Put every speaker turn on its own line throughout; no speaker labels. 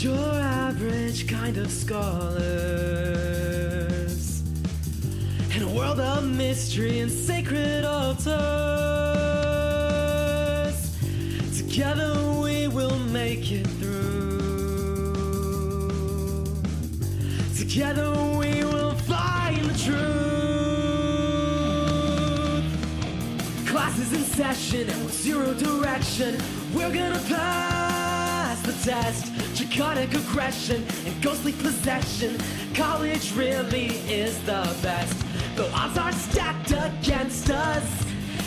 your average kind of scholars in a world of mystery and sacred altars. Together we will make it through. Together we will find the truth. Class is in session with zero direction. We're gonna pass the test. Draconic aggression and ghostly possession. College really is the best. The odds are stacked against us,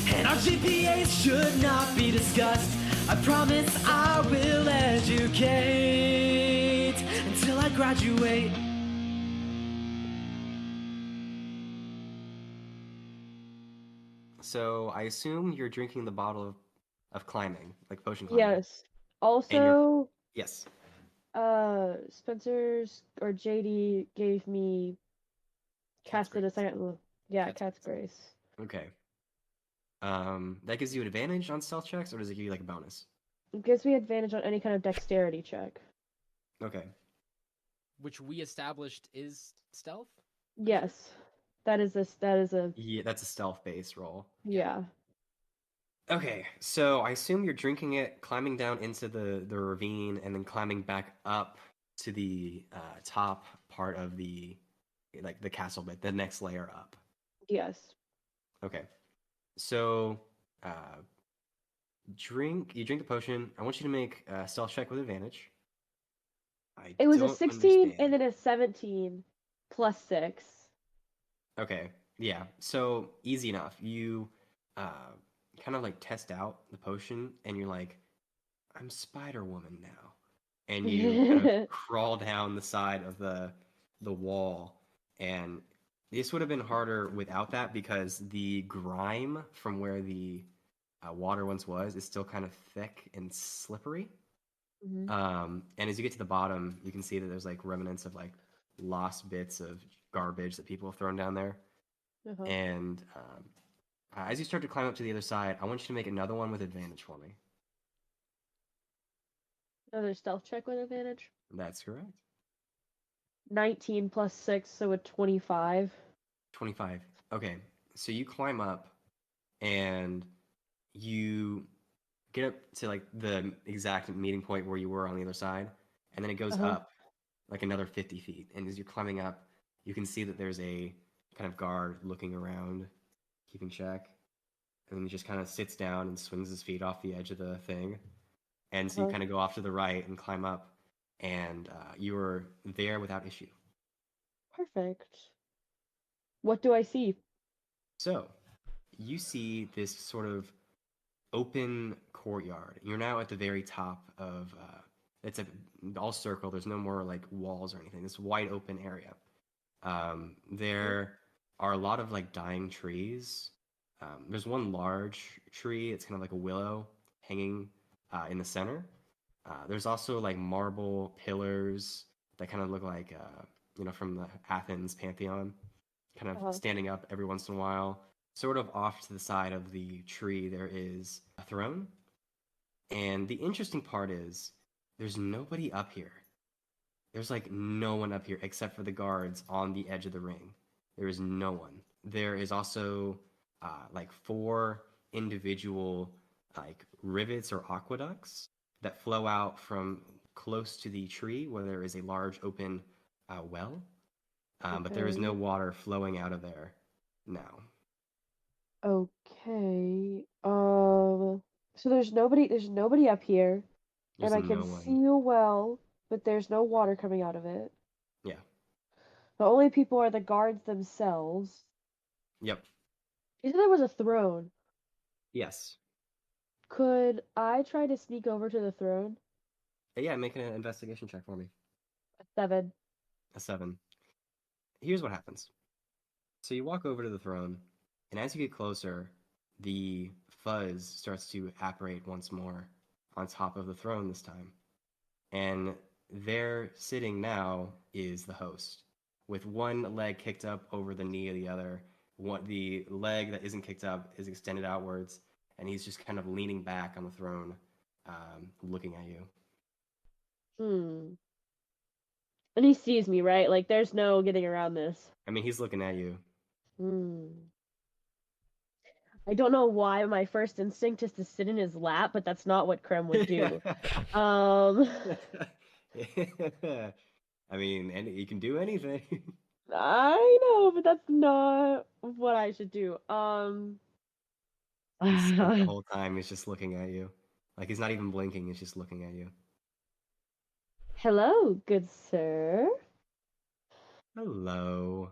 and our GPAs should not be discussed. I promise I will educate until I graduate.
So I assume you're drinking the bottle of climbing, like potion climbing.
Yes. Also,
Yes.
Spencer's or JD gave me casted a
Grace.
second. Yeah,
Cat's
Cat's Grace.
Okay. That gives you an advantage on stealth checks, or does it give you like a bonus?
It gives me advantage on any kind of dexterity check.
Okay.
Which we established is stealth?
Yes. That is a
Yeah, that's a stealth base roll.
yeah.
Okay, so I assume you're drinking it, climbing down into the ravine, and then climbing back up to the top part of the castle bit, the next layer up.
Yes.
Okay, so you drink the potion. I want you to make a stealth check with advantage.
It was a
don't
16
understand.
and then a 17 plus 6.
Okay, yeah. So easy enough. You kind of like test out the potion, and you're like, "I'm Spider Woman now," and you kind of crawl down the side of the wall. And this would have been harder without that because the grime from where the water once was is still kind of thick and slippery.
Mhm.
And as you get to the bottom, you can see that there's like remnants of like lost bits of garbage that people have thrown down there.
Uh-huh.
And as you start to climb up to the other side, I want you to make another one with advantage for me.
Another stealth check with advantage.
That's correct.
19 plus 6, so a 25.
25. Okay, so you climb up and you get up to like the exact meeting point where you were on the other side, and then it goes
Uh-huh.
up like another 50 feet. And as you're climbing up, you can see that there's a kind of guard looking around, keeping check. And then he just kind of sits down and swings his feet off the edge of the thing. And so you
Uh-huh.
kind of go off to the right and climb up, and you are there without issue.
Perfect. What do I see?
So you see this sort of open courtyard. You're now at the very top of it's all circle. There's no more like walls or anything. This wide open area. There are a lot of like dying trees. There's one large tree. It's kind of like a willow hanging in the center. There's also like marble pillars that kind of look like from the Athens Pantheon, kind of
Uh-huh.
standing up every once in a while. Sort of off to the side of the tree, there is a throne. And the interesting part is there's nobody up here. There's like no one up here except for the guards on the edge of the ring. There is no one. There is also like 4 individual like rivets or aqueducts that flow out from close to the tree where there is a large open well. But there is no
Okay.
water flowing out of there now.
Okay. So there's nobody up here,
There's
and I can
no one.
see you well, but there's no water coming out of it.
Yeah.
The only people are the guards themselves.
Yep.
You said there was a throne.
Yes.
Could I try to sneak over to the throne?
Yeah, make an investigation check for me.
A 7.
A 7. Here's what happens. So you walk over to the throne, and as you get closer, the fuzz starts to apparate once more on top of the throne this time. And there sitting now is the host, with one leg kicked up over the knee of the other. The leg that isn't kicked up is extended outwards, and he's just kind of leaning back on the throne, looking at you.
And he sees me, right? Like, there's no getting around this.
I mean, he's looking at you.
Hmm. I don't know why my first instinct is to sit in his lap, but that's not what Krem would do. Um,
I mean, and you can do anything.
I know, but that's not what I should do.
The whole time he's just looking at you. Like he's not even blinking, he's just looking at you.
Hello, good sir.
Hello.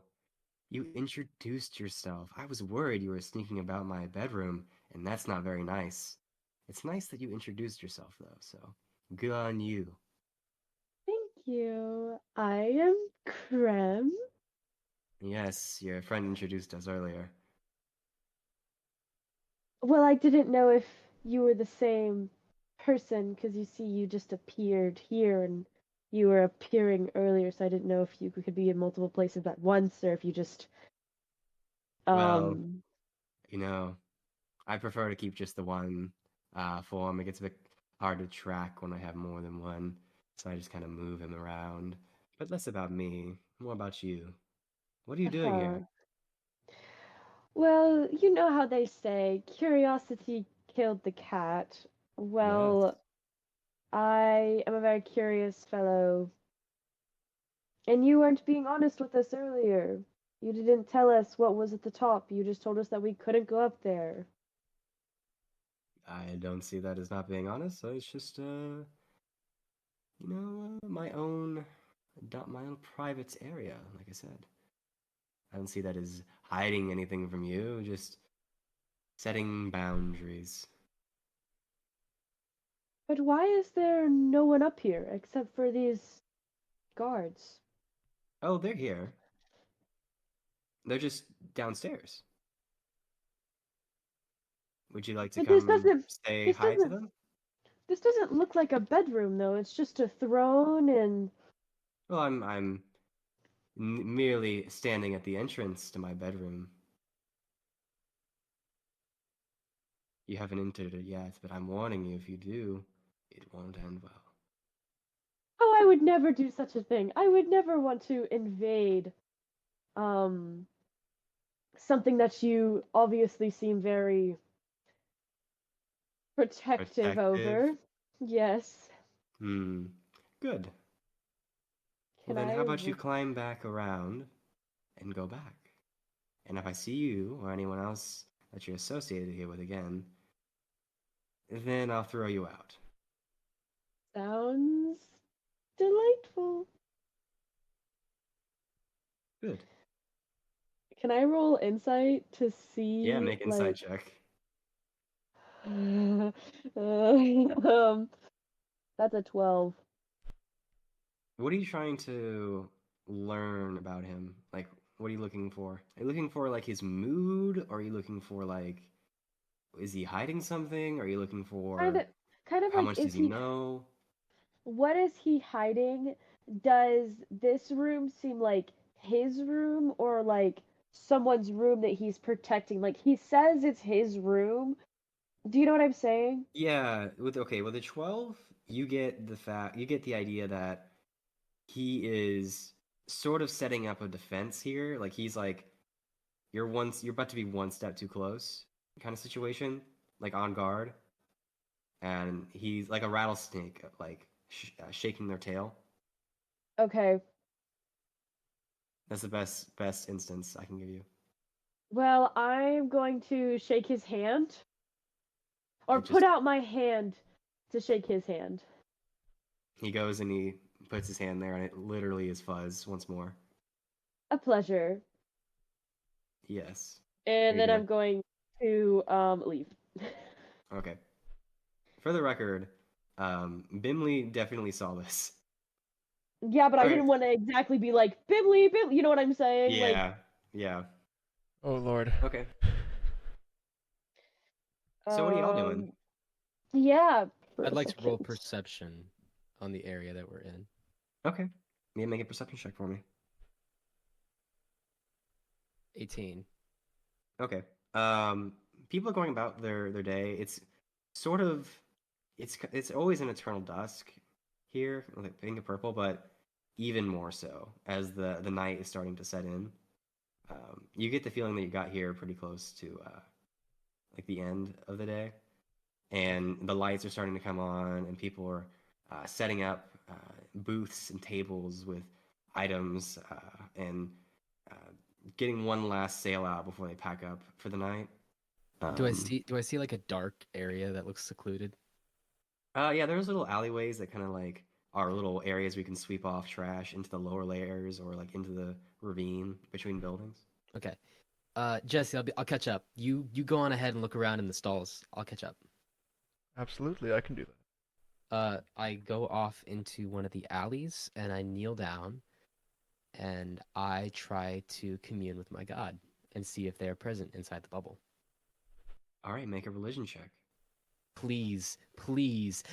You introduced yourself. I was worried you were sneaking about my bedroom, and that's not very nice. It's nice that you introduced yourself, though, so good on you.
Thank you. I am Krem.
Yes, your friend introduced us earlier.
Well, I didn't know if you were the same person, because you see, you just appeared here and you were appearing earlier, so I didn't know if you could be in multiple places at once or if you just,
Well,
um,
you know, I prefer to keep just the one form. It gets a bit hard to track when I have more than one, so I just kind of move him around. But less about me, more about you. What are you doing
uh,
here?
well, you know how they say, curiosity killed the cat.
Yes.
Well, I am a very curious fellow, and you weren't being honest with us earlier. You didn't tell us what was at the top. You just told us that we couldn't go up there.
I don't see that as not being honest, so it's just, my own private area, like I said. I don't see that as hiding anything from you, just setting boundaries.
But why is there no one up here except for these guards?
Oh, they're here. They're just downstairs. Would you like to
But this
come
doesn't
say
this
hi to
doesn't
them?
this doesn't look like a bedroom though. It's just a throne and
Well, I'm merely standing at the entrance to my bedroom. You haven't entered it yet, but I'm warning you, if you do, it won't end well.
oh, I would never do such a thing. I would never want to invade um something that you obviously seem very protective
Protective?
over. Yes.
Hmm. Good. Well,
Can
then
I
how about you climb back around and go back? And if I see you or anyone else that you're associated here with again, then I'll throw you out.
sounds delightful.
Good.
Can I roll insight to
Yeah,
see
make insight
like
check.
um that's a 12.
What are you trying to learn about him? Like, what are you looking for? Are you looking for like his mood? Or are you looking for like, is he hiding something? Are you looking
Kind
for
of kind of
how
like,
much
is
does he
he,
know?
what is he hiding? Does this room seem like his room or like someone's room that he's protecting? Like, he says it's his room. Do you know what I'm saying?
Yeah, with the 12, you get the idea that he is sort of setting up a defense here. Like he's like you're about to be one step too close kind of situation, like on guard, and he's like a rattlesnake, like shaking their tail.
Okay.
That's the best instance I can give you.
Well, I'm going to shake his hand or
It
put
just
out my hand to shake his hand.
he goes and he puts his hand there, and it literally is fuzz once more.
A pleasure.
Yes. Here
And
you
then
go.
I'm going to leave.
Okay. For the record, Bimley definitely saw this.
Yeah, but I
Okay.
didn't want to exactly be like Bibly, Bibly. You know what I'm saying? Like,
Yeah. Yeah.
Oh Lord.
Okay. So what are y'all doing?
um, yeah.
I'd like to roll
Perception.
perception on the area that we're in.
Okay. Yeah, make a perception check for me.
18.
Okay. People are going about their day. It's sort of it's always an eternal dusk here, like pink and purple, but even more so as the night is starting to set in. You get the feeling that you got here pretty close to like the end of the day, and the lights are starting to come on, and people are setting up booths and tables with items and uh, getting one last sale out before they pack up for the night.
Do I see like a dark area that looks secluded?
Yeah, there's little alleyways that kind of like are little areas we can sweep off trash into the lower layers or like into the ravine between buildings.
Okay. Jesse, I'll catch up. You go on ahead and look around in the stalls. I'll catch up.
Absolutely, I can do that.
I go off into one of the alleys and I kneel down and I try to commune with my God and see if they are present inside the bubble.
All right, make a religion check.
Please, please.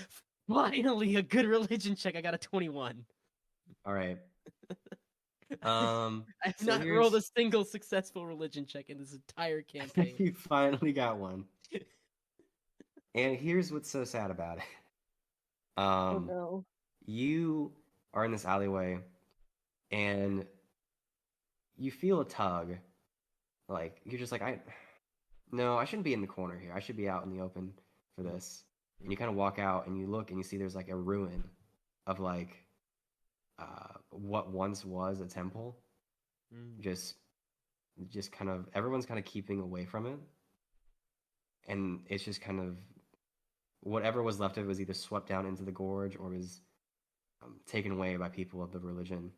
Finally, a good religion check. I got a 21.
All right.
I have
So
not rolled a single successful religion check in this entire campaign.
You finally got one. And here's what's so sad about it.
Oh no.
You are in this alleyway and you feel a tug. Like you're just like, I shouldn't be in the corner here. I should be out in the open for this. And you kind of walk out and you look and you see there's like a ruin of like what once was a temple. Just kind of everyone's kind of keeping away from it. And it's just kind of whatever was left of it was either swept down into the gorge or was taken away by people of the religion.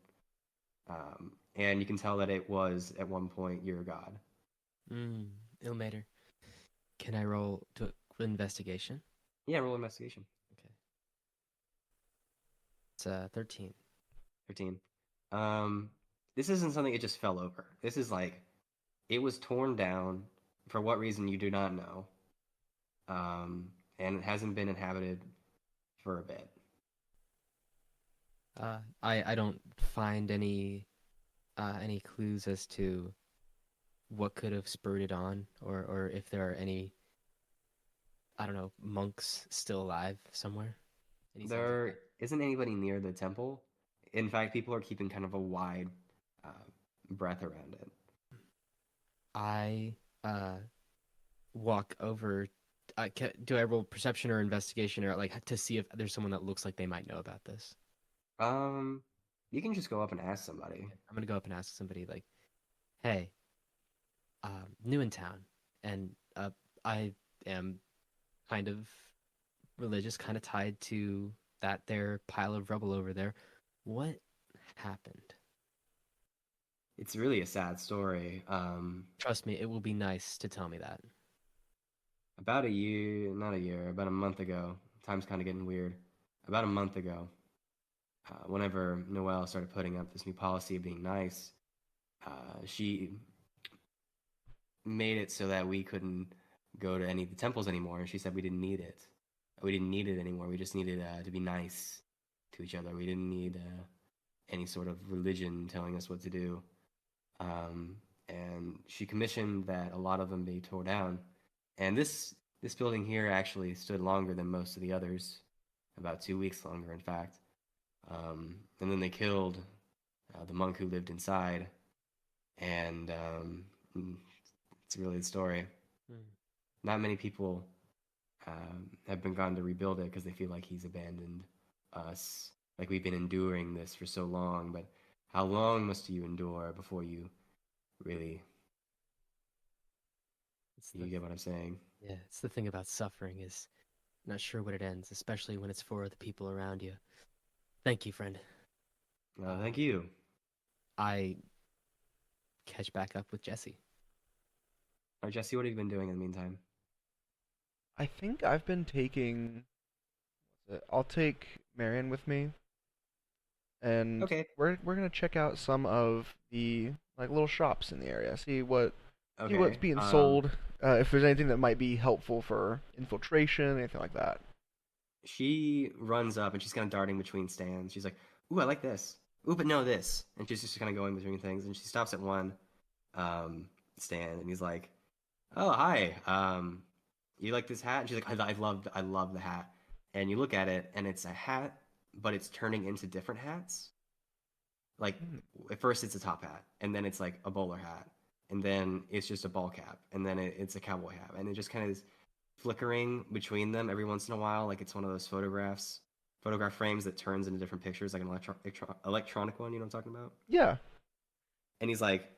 And you can tell that it was at one point your god.
Ilmater. Can I roll to investigation?
Yeah, roll investigation.
Okay. It's 13.
13. This isn't something it just fell over. This is like it was torn down for what reason you do not know. And it hasn't been inhabited for a bit.
I don't find any clues as to what could have spurred it on, or if there are any, I don't know, monks still alive somewhere. Any signs of
There
that?
isn't anybody near the temple. In fact, people are keeping kind of a wide breath around it.
I walk over. Do I roll perception or investigation, or like to see if there's someone that looks like they might know about this?
You can just go up and ask somebody.
I'm gonna go up and ask somebody like, "Hey, new in town, and I am kind of religious, kind of tied to that there pile of rubble over there. What happened?
It's really a sad story.
Trust me, it will be nice to tell me that."
About a year, not a year, about a month ago, time's kind of getting weird. About a month ago, whenever Noelle started putting up this new policy of being nice, she made it so that we couldn't go to any of the temples anymore. And she said we didn't need it. We didn't need it anymore. We just needed to be nice to each other. We didn't need any sort of religion telling us what to do. And she commissioned that a lot of them be tore down. And this building here actually stood longer than most of the others, about 2 weeks longer, in fact. And then they killed the monk who lived inside, and it's really the story. Not many people have been gone to rebuild it because they feel like he's abandoned us. Like we've been enduring this for so long, but how long must you endure before you really? You get what I'm saying?
Yeah, it's the thing about suffering is not sure when it ends, especially when it's for the people around you. Thank you, friend.
Thank you.
I catch back up with Jesse.
All right, Jesse, what have you been doing in the meantime?
I think I've been taking. I'll take Marion with me, and
Okay.
we're gonna check out some of the like little shops in the area. See what's
Okay.
being sold. If there's anything that might be helpful for infiltration, anything like that.
She runs up and she's kind of darting between stands. She's like, "Ooh, I like this. Ooh, but no, this." And she's just kind of going between things. And she stops at one stand, and he's like, "Oh, hi. You like this hat?" And she's like, I love the hat." And you look at it, and it's a hat, but it's turning into different hats. Like at first it's a top hat, and then it's like a bowler hat, and then it's just a ball cap, and then it's a cowboy hat, and it just kind of is flickering between them every once in a while, like it's one of those photograph frames that turns into different pictures, like an electronic one. You know what I'm talking about?
Yeah.
And he's like,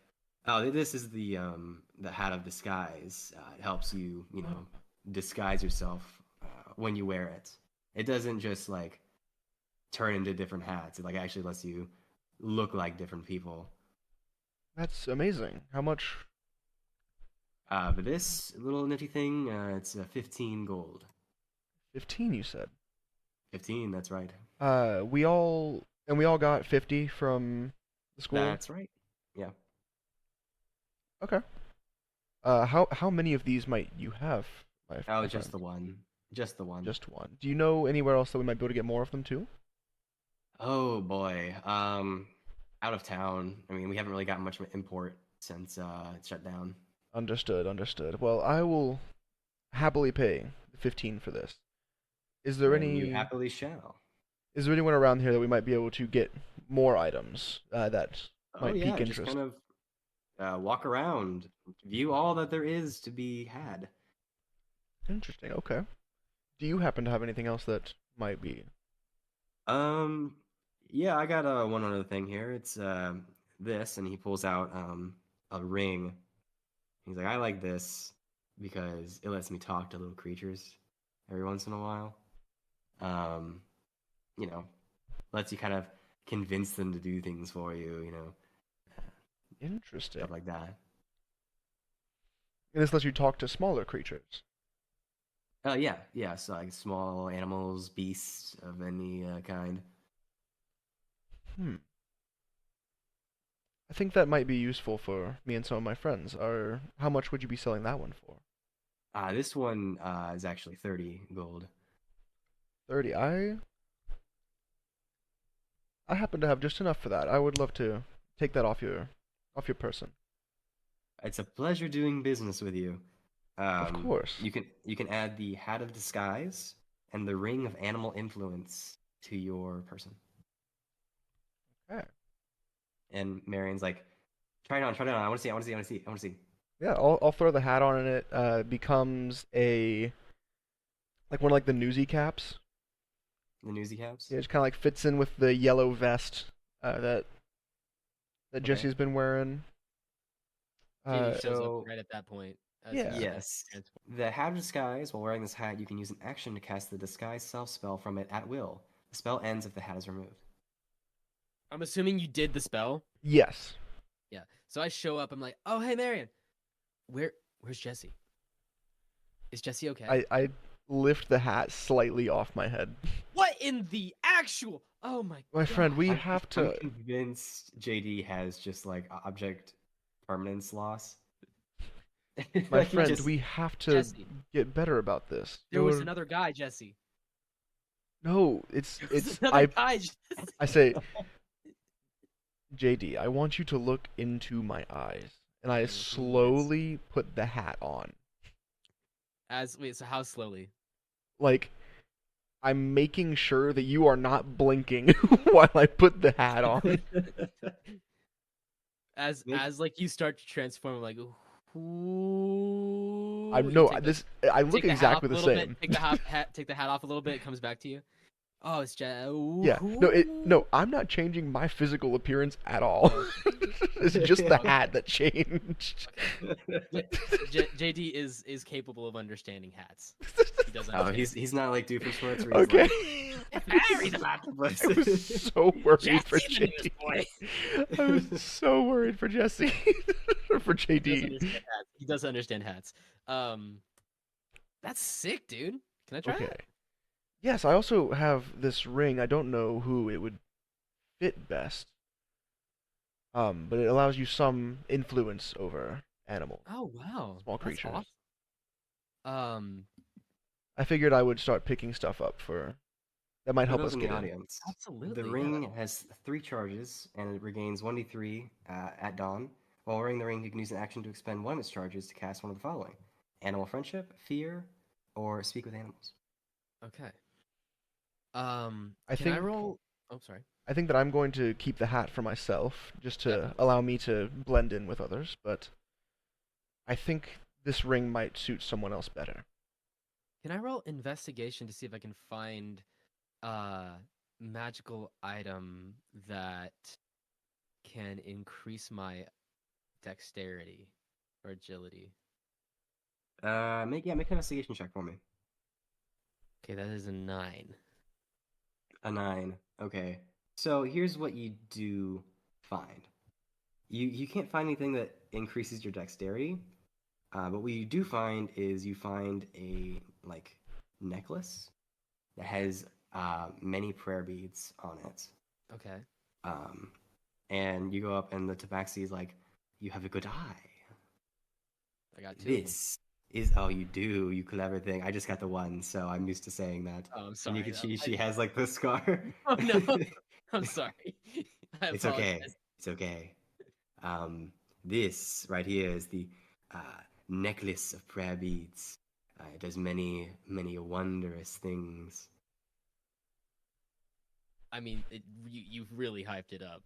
"Oh, this is the hat of disguise. It helps you, disguise yourself when you wear it. It doesn't just like turn into different hats. It like actually lets you look like different people."
That's amazing. How much?
But this little nifty thing, it's 15 gold.
15, you said.
15, that's right.
We all got 50 from the school.
That's right. Yeah.
Okay. How many of these might you have, my
Just the
friend?
one. Just the one.
Just one. Do you know anywhere else that we might be able to get more of them too?
Oh boy. Out of town. I mean, we haven't really gotten much of an import since it shut down.
Understood, understood. Well, I will happily pay 15 for this. Is there
And you
any
happily shall.
is there anyone around here that we might be able to get more items that
Oh
might
yeah,
pique
just
interest?
kind of walk around, view all that there is to be had.
Interesting. Okay. Do you happen to have anything else that might be?
Um, yeah, I got one other thing here. It's this, and he pulls out a ring. He's like, I like this because it lets me talk to little creatures every once in a while. Um, you know, lets you kind of convince them to do things for you,
Interesting.
stuff like that.
And this lets you talk to smaller creatures.
Yeah, so like small animals, beasts of any kind.
Hmm. I think that might be useful for me and some of my friends. How much would you be selling that one for?
This one is actually 30 gold.
30. I happen to have just enough for that. I would love to take that off your person.
It's a pleasure doing business with you.
Of course.
You can add the hat of disguise and the ring of animal influence to your person.
Okay.
And Marion's like, try it on, try it on. I want to see, I want to see, I want to see, I want to see.
Yeah, I'll throw the hat on and it becomes a like one of like the newsy caps.
The newsy caps.
Yeah, it just kind of like fits in with the yellow vest that
Okay.
Jesse's been wearing.
JD shows
so-
up right at that point. As
Yeah.
he's
Yes.
transformed.
The hat of disguise. While wearing this hat, you can use an action to cast the disguise self spell from it at will. The spell ends if the hat is removed.
I'm assuming you did the spell.
Yes.
Yeah. So I show up. I'm like, oh hey Marion, where's Jesse? Is Jesse okay?
I lift the hat slightly off my head.
What in the actual? Oh my.
My friend, we
God.
have
I'm
to.
convinced JD has just like object permanence loss.
My
Like, he
friend,
just-
we have to
Jesse.
get better about this.
There was
You're-
another guy, Jesse.
No, it's
There was
it's
another guy. Jesse.
I say, JD, I want you to look into my eyes, and I
Who is?
slowly put the hat on.
Wait, so how slowly?
Like, I'm making sure that you are not blinking while I put the hat on.
As
Make-
as like you start to transform, like, ooh.
I'm
you
no,
take
I
take
look
the hat off
exactly
a
the
little bit,
same.
take the hat off a little bit. It comes back to you. Oh, it's just
Yeah, no, I'm not changing my physical appearance at all. It's just the hat that changed.
JD is capable of understanding hats. He does
Oh,
understand.
he's not like Doofenshmirtz where he's
Okay.
like,
He's about to
but-
I was so worried for
Jesse the
JD.
newsboy.
I was so worried for Jesse. Or for
He does
JD.
understand hats. He does understand hats. That's sick, dude. Can I try
Okay.
that?
Yes, I also have this ring. I don't know who it would fit best. But it allows you some influence over animals.
Oh wow,
Small
that's
creatures.
awesome.
I figured I would start picking stuff up that might
For
help
those
us
in the
get in.
audience,
Absolutely.
the
yeah.
ring has 3 charges and it regains 1d3 at dawn. While wearing the ring, you can use an action to expend one of its charges to cast one of the following: animal friendship, fear, or speak with animals.
Okay.
I
Can I
think-
roll? Oh, sorry.
I think that I'm going to keep the hat for myself, just to
Definitely.
allow me to blend in with others, but I think this ring might suit someone else better.
Can I roll investigation to see if I can find a magical item that can increase my dexterity or agility?
Make an investigation check for me.
Okay, that is a 9.
A 9. Okay. So here's what you do find. You can't find anything that increases your dexterity, but what you do find is you find a like necklace that has many prayer beads on it.
Okay.
Um, and you go up, and the tabaxi is like, "You have a good eye.
I got 2 of them.
This is you do, you clever thing." I just got the one, so I'm used to saying that.
Oh, I'm
And
sorry.
you can see she has like the scar.
Oh no. I'm sorry. I
It's
apologize.
okay. It's okay. Um, this right here is the necklace of prayer beads. It does many, many wondrous things.
I mean, you've really hyped it up.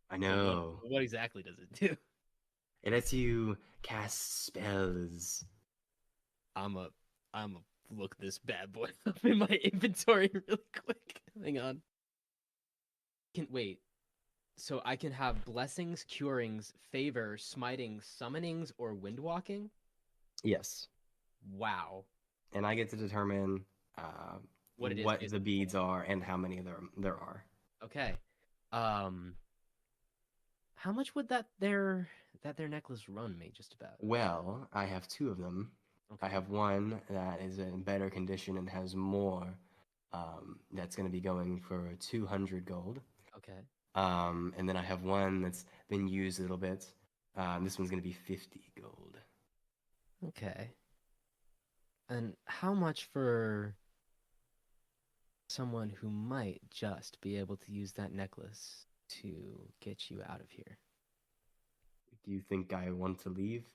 I
But
know.
what exactly does it do?
It lets you cast spells.
I'm a look this bad boy up in my inventory really quick. Hang on. Can wait. So I can have blessings, curings, favor, smiting, summonings, or windwalking?
Yes.
Wow.
And I get to determine
What it is
what
based
the
on
beads are and how many there are.
Okay. Um how much would their necklace run me just about?
Well, I have two of them. I
Okay.
have one that is in better condition and has more. That's going to be going for 200 gold.
Okay.
And then I have one that's been used a little bit. This one's going to be 50 gold.
Okay. And how much for someone who might just be able to use that necklace to get you out of here?
Do you think I want to leave?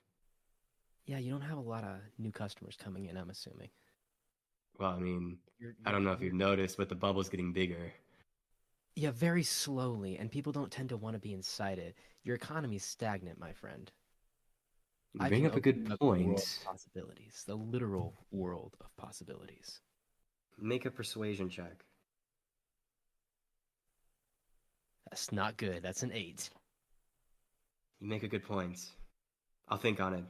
Yeah, you don't have a lot of new customers coming in, I'm assuming.
Well, I mean,
You're,
I
you're,
don't know if
you're
you've noticed, but the bubble's getting bigger.
yeah, very slowly, and people don't tend to want to be inside it. Your economy's stagnant, my friend.
You
I
bring
can
up a
open
good
you up to the world
point.
of possibilities, the literal world of possibilities.
Make a persuasion check.
That's not good. That's an 8.
You make a good point. I'll think on it.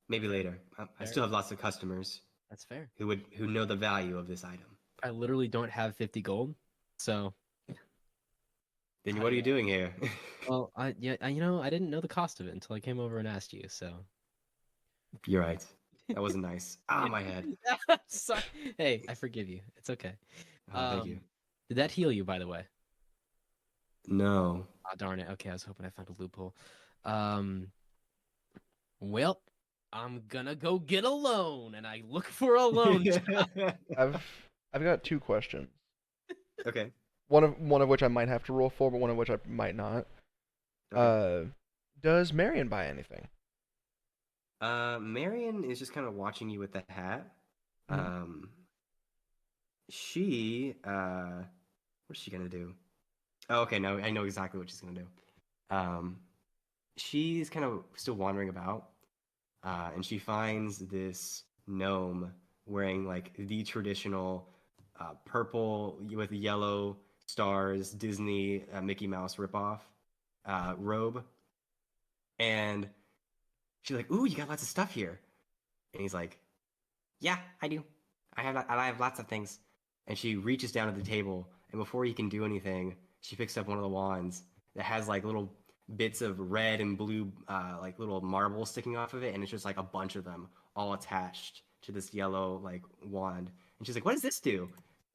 Maybe later. I
Fair.
still have lots of customers
That's fair.
who know the value of this item.
I literally don't have 50 gold, so
Then
I
what
don't
are you
know.
doing here?
Well, I didn't know the cost of it until I came over and asked you. So
You're right. That wasn't nice. Ah, my head.
sorry. Hey, I forgive you. It's okay.
Thank you.
Did that heal you, by the way?
No.
Oh, darn it. Okay, I was hoping I found a loophole. Um, well, I'm gonna go get a loan, and I look for a loan.
I've I've got two questions.
Okay.
One of which I might have to roll for, but one of which I might not.
Okay.
Does Marion buy anything?
Marion is just kind of watching you with the hat.
Mhm.
She what's she gonna do? Oh, okay, no, I know exactly what she's gonna do. Um, she's kind of still wandering about, and she finds this gnome wearing like the traditional purple with yellow stars Disney Mickey Mouse ripoff robe, and she's like, "Ooh, you got lots of stuff here," and he's like, "Yeah, I do. I have lots of things." And she reaches down to the table, and before he can do anything, she picks up one of the wands that has like little bits of red and blue, like little marbles sticking off of it, and it's just like a bunch of them all attached to this yellow like wand. And she's like, "What does this do?"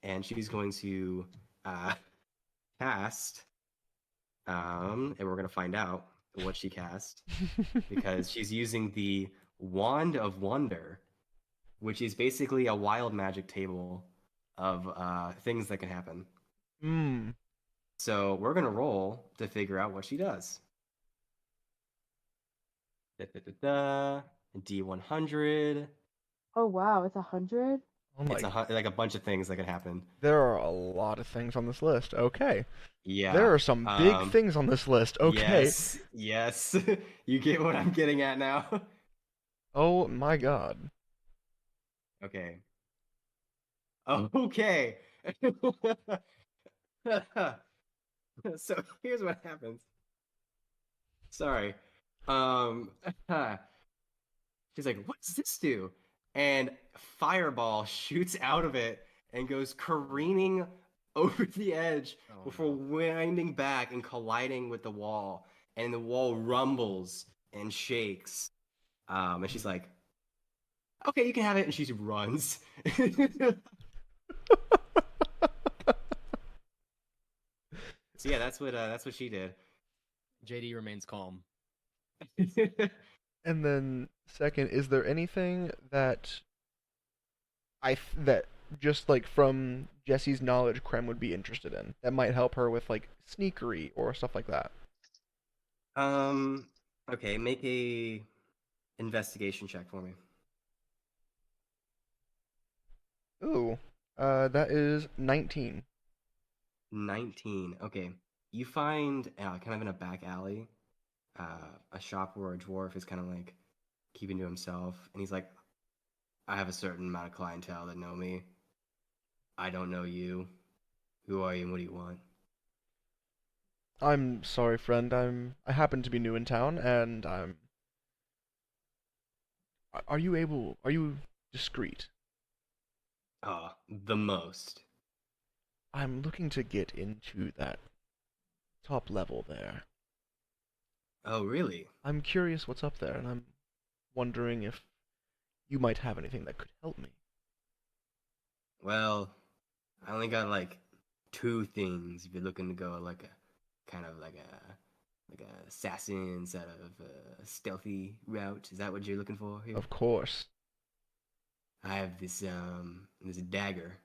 And she's going to uh, cast, and we're gonna find out what she cast because she's using the Wand of Wonder, which is basically a wild magic table of things that can happen.
Hmm.
So we're gonna roll to figure out what she does. D100.
Oh wow, it's 100.
Oh
It's
my.
like a bunch of things that can happen.
There are a lot of things on this list. Okay.
Yeah.
There are some big
Um,
things on this list. Okay.
yes, yes. You get what I'm getting at now.
Oh my god.
Okay. Okay. So here's what happens. Sorry. Um, she's like, "What does this do?" And fireball shoots out of it and goes careening over the edge
Oh
before
no.
winding back and colliding with the wall. And the wall rumbles and shakes. And she's like, "Okay, you can have it." And she runs. So yeah, that's what she did.
JD remains calm.
And then second, is there anything that that just like from Jesse's knowledge Krem would be interested in that might help her with like sneakery or stuff like that?
Um, okay, make a investigation check for me.
Ooh. That is 19.
19. Okay. You find kind of in a back alley, a shop where a dwarf is kind of like keeping to himself, and he's like, "I have a certain amount of clientele that know me. I don't know you. Who are you and what do you want?"
I'm sorry, friend. I happen to be new in town, and Are you discreet?
The most.
I'm looking to get into that top level there.
Oh, really?
I'm curious what's up there, and I'm wondering if you might have anything that could help me.
Well, I only got like two things if you're looking to go like a kind of like a assassin instead of a stealthy route. Is that what you're looking for here?
Of course.
I have this dagger,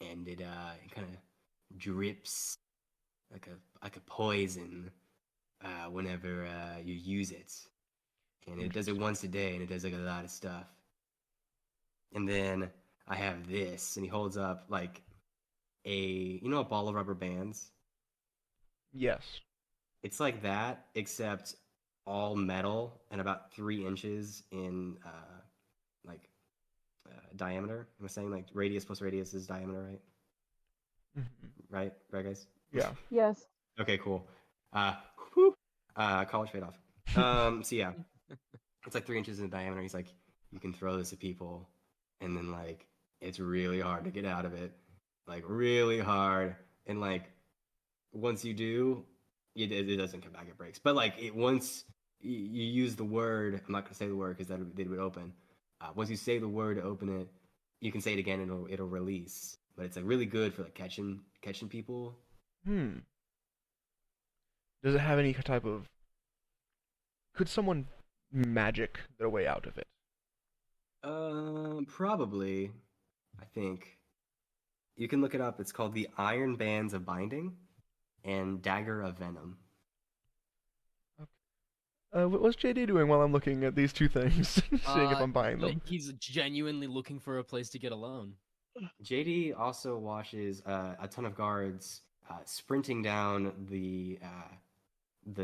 and it kind of drips like a poison whenever you use it, and it does it once a day, and it does like a lot of stuff. And then I have this, and he holds up like a ball of rubber bands.
Yes.
It's like that, except all metal and about 3 inches in like diameter. Am I saying like radius plus radius is diameter, right?
Mhm.
Right, guys.
Yeah.
Yes.
Okay, cool. Whew, college paid off. So yeah, it's like 3 inches in diameter. He's like, you can throw this at people, and then like it's really hard to get out of it, like really hard. And like once you do, it doesn't come back. It breaks. But like it once you use the word, I'm not gonna say the word because that it would open. Once you say the word to open it, you can say it again and it'll release. But it's like really good for like catching people.
Hmm. Does it have any type of? Could someone magic their way out of it?
Probably. I think you can look it up. It's called the Iron Bands of Binding and Dagger of Venom.
What's JD doing while I'm looking at these two things, seeing if I'm buying them?
He's genuinely looking for a place to get alone.
JD also watches a ton of guards sprinting down the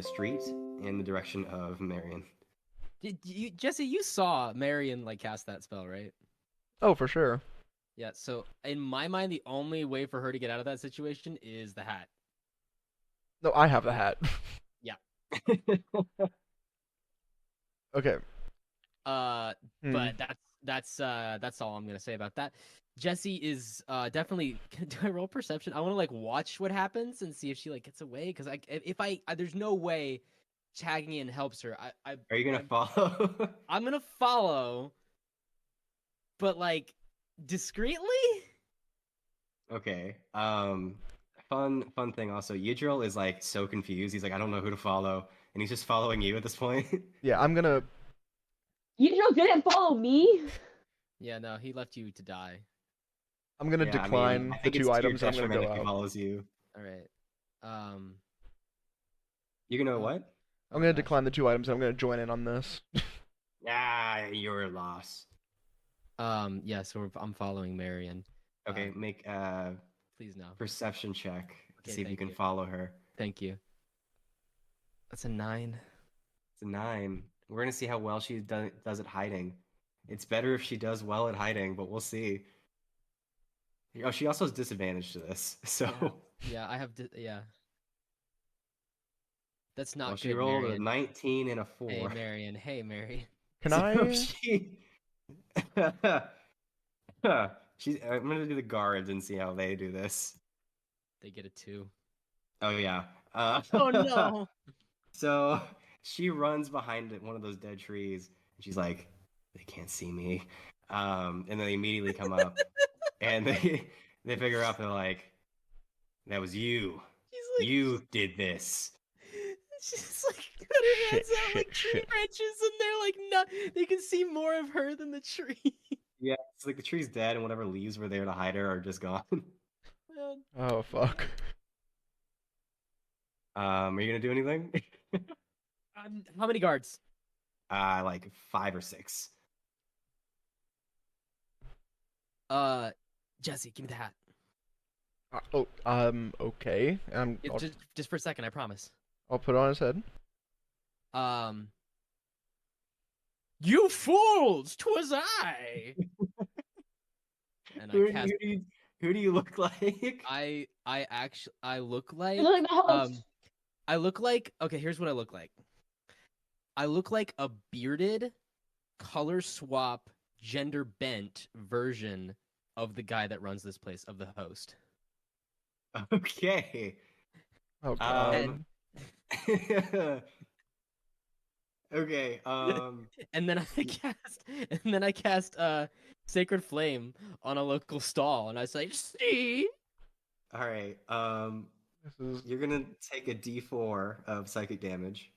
street in the direction of Marion.
Jesse, you saw Marion like cast that spell, right?
Oh, for sure.
Yeah. So in my mind, the only way for her to get out of that situation is the hat.
No, I have the hat.
Yeah.
Okay. Hmm.
But that's all I'm gonna say about that. Jesse is definitely. Do I roll perception? I want to like watch what happens and see if she like gets away. Because there's no way tagging in helps her.
Are you gonna follow?
I'm gonna follow, but like discreetly.
Okay. Fun thing also. Yidril is like so confused. He's like, I don't know who to follow, and he's just following you at this point.
Yeah, I'm gonna.
You didn't follow me.
Yeah, no, he left you to die.
I'm gonna
Yeah, I mean,
decline
I
the
think it's
two
to your
items. And I'm gonna
detriment
go
if he
out.
follows you.
All right.
You gonna
Oh.
what?
Oh
I'm gonna
gosh.
decline the two items. And I'm gonna join in on this.
Ah, you're a loss.
Yeah. So I'm following Marion.
Okay, make a
Please no.
perception check to
Okay,
see if you
thank
can
you.
follow her.
Thank you. That's a 9.
It's a 9. We're gonna see how well she does at hiding. It's better if she does well at hiding, but we'll see. Oh, she also has disadvantage to this, so
Yeah, I have. Yeah, that's not
well, she
good,
rolled a
Marion.
19 and a
Hey,
4.
Marion. Hey, Marion.
Can
So
I?
she, I'm gonna do the guards and see how they do this.
They get a 2.
Oh yeah.
Oh no!
So she runs behind one of those dead trees, and she's like, "They can't see me," and then they immediately come up, and they figure out they're like, "That was you.
She's
You did this."
she's like got her
Shit,
hands out like
shit,
tree
shit.
branches, and they're like, not. They can see more of her than the tree.
Yeah, it's like the tree's dead, and whatever leaves were there to hide her are just gone.
Man.
Oh fuck.
Are you gonna do anything?
How many guards?
Like 5 or 6.
Jesse, give me the hat.
Okay.
Yeah, just for a second, I promise.
I'll put it on his head.
You fools! 'Twas I. And I cast.
Who do you look like?
I look like
You look like the host.
I look like, okay, here's what I look like. I look like a bearded, color swap, gender bent version of the guy that runs this place, of the host.
Okay.
Oh god.
Um, okay.
And then I cast Sacred Flame on a local stall, and I say, see?
All right.
This is
You're gonna take a D4 of psychic damage.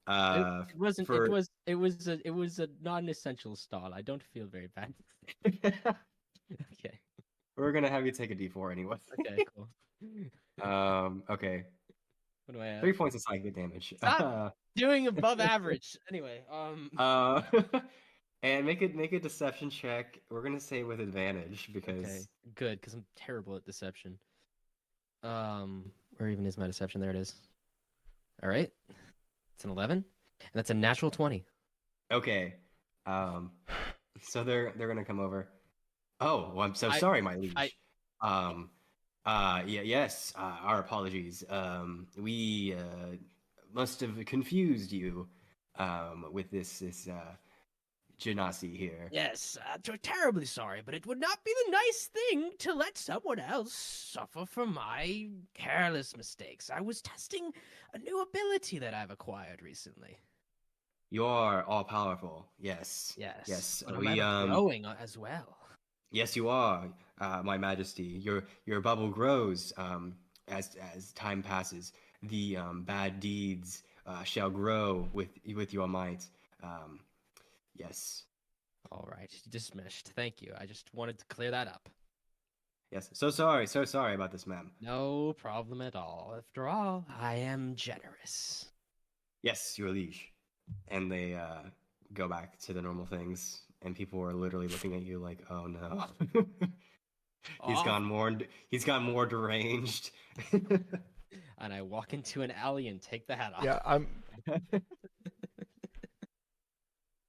It wasn't.
For
It was a non-essential stall. I don't feel very bad. Okay.
we're gonna have you take a D4 anyway.
Okay. Cool.
Okay.
What do I have?
3 points of psychic damage.
Stop doing above average. Anyway.
Uh, and make a deception check. We're gonna say with advantage because
Okay. Good, because I'm terrible at deception. Where even is my deception? There it is. All right. It's an 11, and that's a natural 20.
okay. So they're gonna come over. Oh, well, I'm so
I-
sorry, my liege.
I-
Yeah, yes. Our apologies. We must have confused you with this Genasi here.
Yes, terribly sorry, but it would not be the nice thing to let someone else suffer from my careless mistakes. I was testing a new ability that I've acquired recently.
You are all powerful. Yes.
Yes.
Yes.
But
We
I'm growing as well.
Yes, you are, my Majesty. Your bubble grows as time passes. The bad deeds shall grow with your might. Yes,
All right, dismissed. Thank you. I just wanted to clear that up.
yes. So sorry about this, ma'am.
No problem at all. After all, I am generous.
Yes, your liege. And they go back to the normal things, and people are literally looking at you like, "Oh no, he's
Aw.
he's gone more deranged."
And I walk into an alley and take the hat off.
yeah. I'm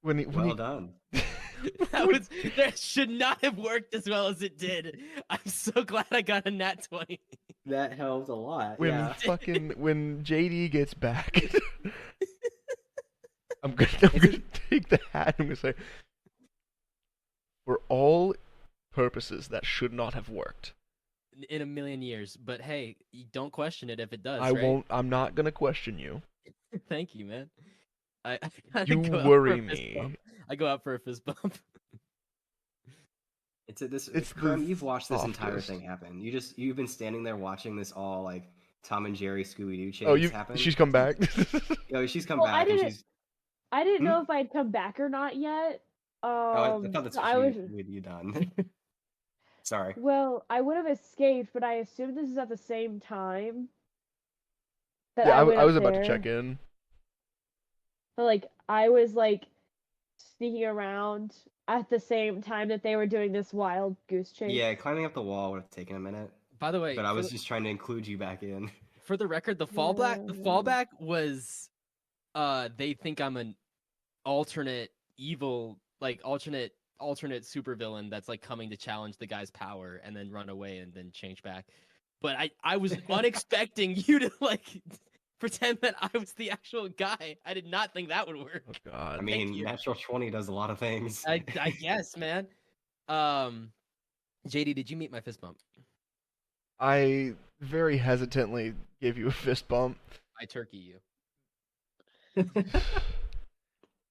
when
Well done.
That should not have worked as well as it did. I'm so glad I got a nat 20.
That helped a lot.
when
Yeah.
when JD gets back. I'm gonna take the hat and I'm gonna say, for all purposes, that should not have worked.
In a million years. But hey, you don't question it if it does.
I
right?
won't. I'm not gonna question you.
Thank you, man. I kinda
You
go out for
worry
a fist
me.
bump. I go out for a fist bump.
It's
the
Crumb, you've watched this entire
softest.
thing happen. You've been standing there watching this all like Tom and Jerry Scooby Doo chase
Oh, you.
happen.
She's come back.
Oh, she's come
Well,
back and she's.
I didn't
Hmm?
know if I'd come back or not yet.
Oh, I thought that's
so
what
I was.
you done. Sorry.
Well, I would have escaped, but I assume this is at the same time that
Yeah,
I went
I was
up
about to
there.
check in.
But like I was like sneaking around at the same time that they were doing this wild goose chase.
Yeah, climbing up the wall would have taken a minute,
By the way,
but I was just trying to include you back in.
for the record, the
Yeah.
fallback was they think I'm an alternate evil, like alternate supervillain that's like coming to challenge the guy's power and then run away and then change back. But I was unexpecting you to like pretend that I was the actual guy. I did not think that would work.
Oh God.
I mean, natural 20 does a lot of things.
I guess, man. JD, did you meet my fist bump?
I very hesitantly gave you a fist bump.
I turkey you.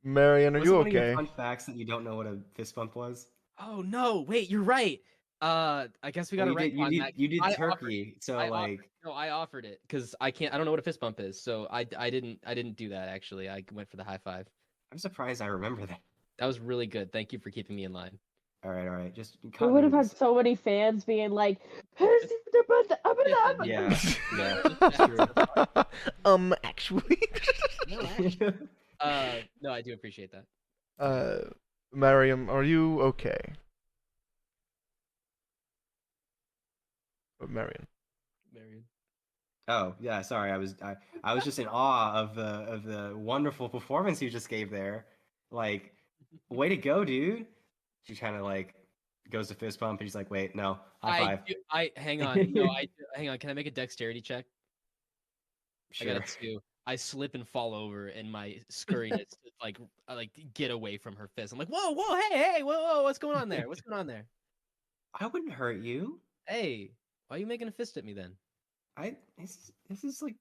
Marion, are
Was
you
it one of your
okay?
fun facts that you don't know what a fist bump was?
Oh no, wait, you're right. I guess we got to
Well,
retcon that.
you did
I
turkey, so
I
like
offered, no, I offered it because I don't know what a fist bump is, so I didn't do that actually. I went for the high five.
I'm surprised I remember that.
That was really good. Thank you for keeping me in line.
All right. Just
We would have had
continuity.
so many fans being like,
Yeah, that's true.
Actually.
No, actually. No, I do appreciate that.
Mariam, are you okay? Marion.
Marion.
Oh yeah, sorry. I was just in awe of the wonderful performance you just gave there. Like, way to go, dude. She kind of like goes to fist bump, and she's like, "Wait, no, high five."
I hang on. No, hang on. Can I make a dexterity check?
Sure.
I got a 2. I slip and fall over in my scurriness to like get away from her fist. I'm like, whoa, hey, whoa, what's going on there? What's going on there?
I wouldn't hurt you.
Hey, why are you making a fist at me then?
This is like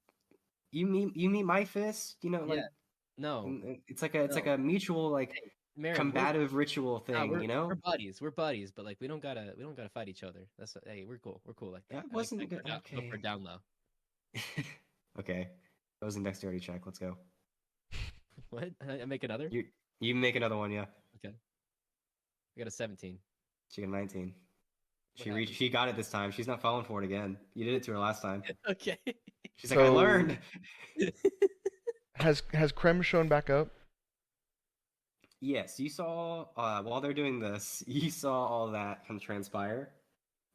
you meet my fist. You know, like
Yeah. No.
it's like a mutual like
Hey, Marion,
combative ritual thing.
we're
You know.
we're buddies, but like we don't gotta fight each other. That's hey, we're cool like that.
That wasn't good.
Go
Okay.
for down low.
Okay. That was a dexterity check. Let's go.
What? I make another?
You make another one, yeah.
Okay. I got a 17.
She got 19.
What
She got it this time. She's not falling for it again. You did it to her last time.
Okay.
She's like, I
So-
learned.
Has Krem shown back up?
Yes, you saw while they're doing this, you saw all that kind of transpire.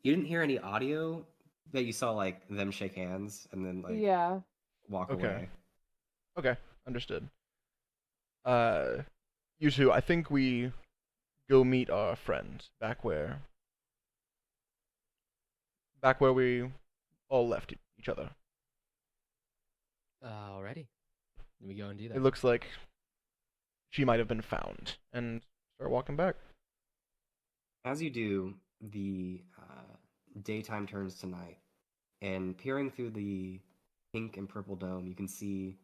You didn't hear any audio, but you saw like them shake hands and then like
Yeah.
walk
Okay.
away.
Okay, understood. You two, I think we go meet our friends back where we all left each other.
Alrighty. Let me go and do that.
It looks like she might have been found, and start walking back.
As you do, the daytime turns to night, and peering through the pink and purple dome, you can see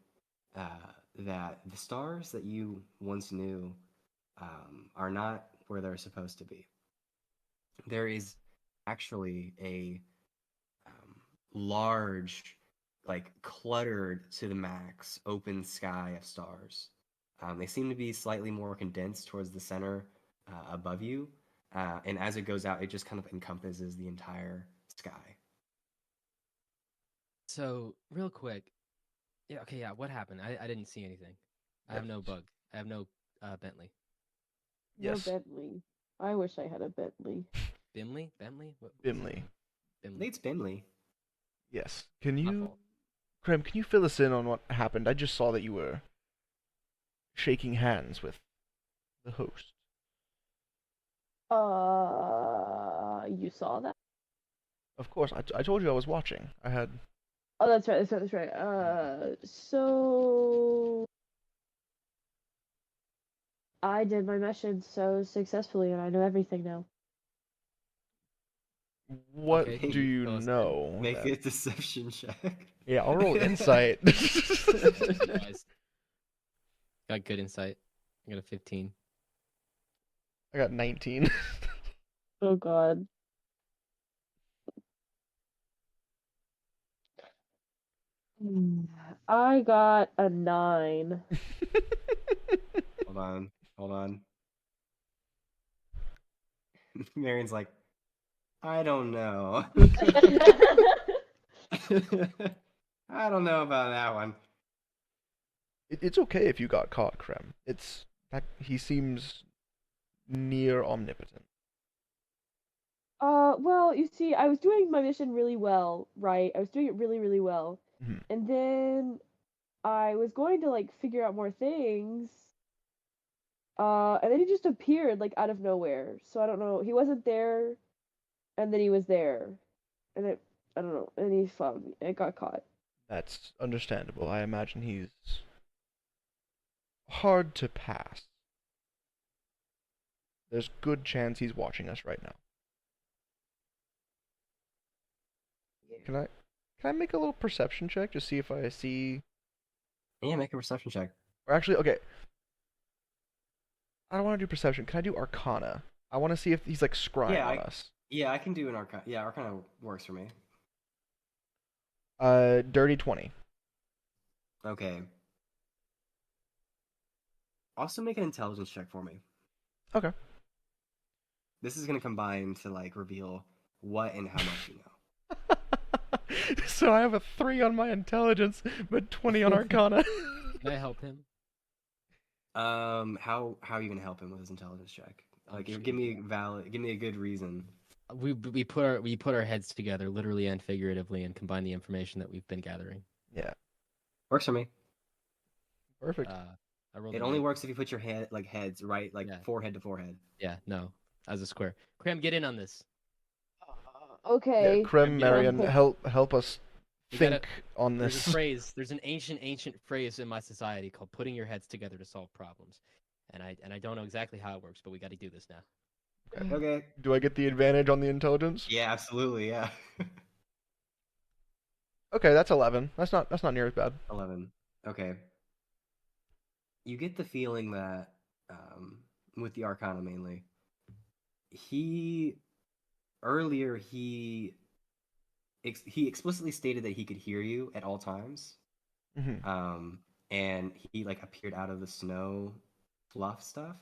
that the stars that you once knew are not where they're supposed to be. There is actually a large, like cluttered to the max, open sky of stars. They seem to be slightly more condensed towards the center above you, and as it goes out, it just kind of encompasses the entire sky.
So, real quick. Yeah, okay, yeah, what happened? I didn't see anything. I have no bug. I have no Bentley.
Yes.
No Bentley. I wish I had a Bentley.
Bimley? Bentley?
Bimley.
Bimley.
Nate's Binley.
Yes. Can
My
you,
fault.
Krem, can you fill us in on what happened? I just saw that you were shaking hands with the host.
You saw that?
Of course, I told you I was watching. I had.
Oh, that's right. So I did my mission so successfully, and I know everything now.
What
Okay,
do you
fill us in.
know?
Make
that-
a deception check.
Yeah, I'll roll insight.
Guys. Got good insight. I got a 15.
I got 19.
Oh God. I got a 9.
Hold on. Marion's like, I don't know. I don't know about that one.
It's okay if you got caught, Krem. He seems near omnipotent.
Well, you see, I was doing my mission really well, right? I was doing it really, really well.
Mhm.
And then I was going to like figure out more things. And then he just appeared like out of nowhere. So I don't know. He wasn't there, and then he was there. And I don't know. And he found me. And got caught.
That's understandable. I imagine he's hard to pass. There's good chance he's watching us right now. Can I make a little perception check to see if I see?
Yeah, make a perception check.
Or actually, okay. I don't want to do perception. Can I do Arcana? I want to see if he's like scrying
Yeah,
on us.
Yeah, I can do an Arcana. Yeah, Arcana works for me.
Dirty 20.
Okay. Also make an intelligence check for me.
Okay.
This is gonna combine to like reveal what and how much you know.
So I have a 3 on my intelligence, but 20 on Arcana.
Can I help him?
How are you gonna help him with his intelligence check? Like, give me a good reason.
We put our heads together, literally and figuratively, and combine the information that we've been gathering.
Yeah.
Works for me.
Perfect.
I rolled.
It only works if you put your heads right, like
Yeah.
forehead to forehead.
Yeah, no, as a square. Cram, get in on this.
Okay.
Yeah, Krem,
Yeah,
Marion,
okay.
help us
We
think
gotta-
on
There's
this.
a phrase. There's an ancient phrase in my society called "putting your heads together to solve problems," and I don't know exactly how it works, but we got to do this now.
Okay.
Do I get the advantage on the intelligence?
Yeah, absolutely. Yeah.
Okay, that's 11. That's not near as bad.
11. Okay. You get the feeling that, with the Arcana mainly, earlier he explicitly stated that he could hear you at all times.
Hmm.
And he like appeared out of the snow fluff stuff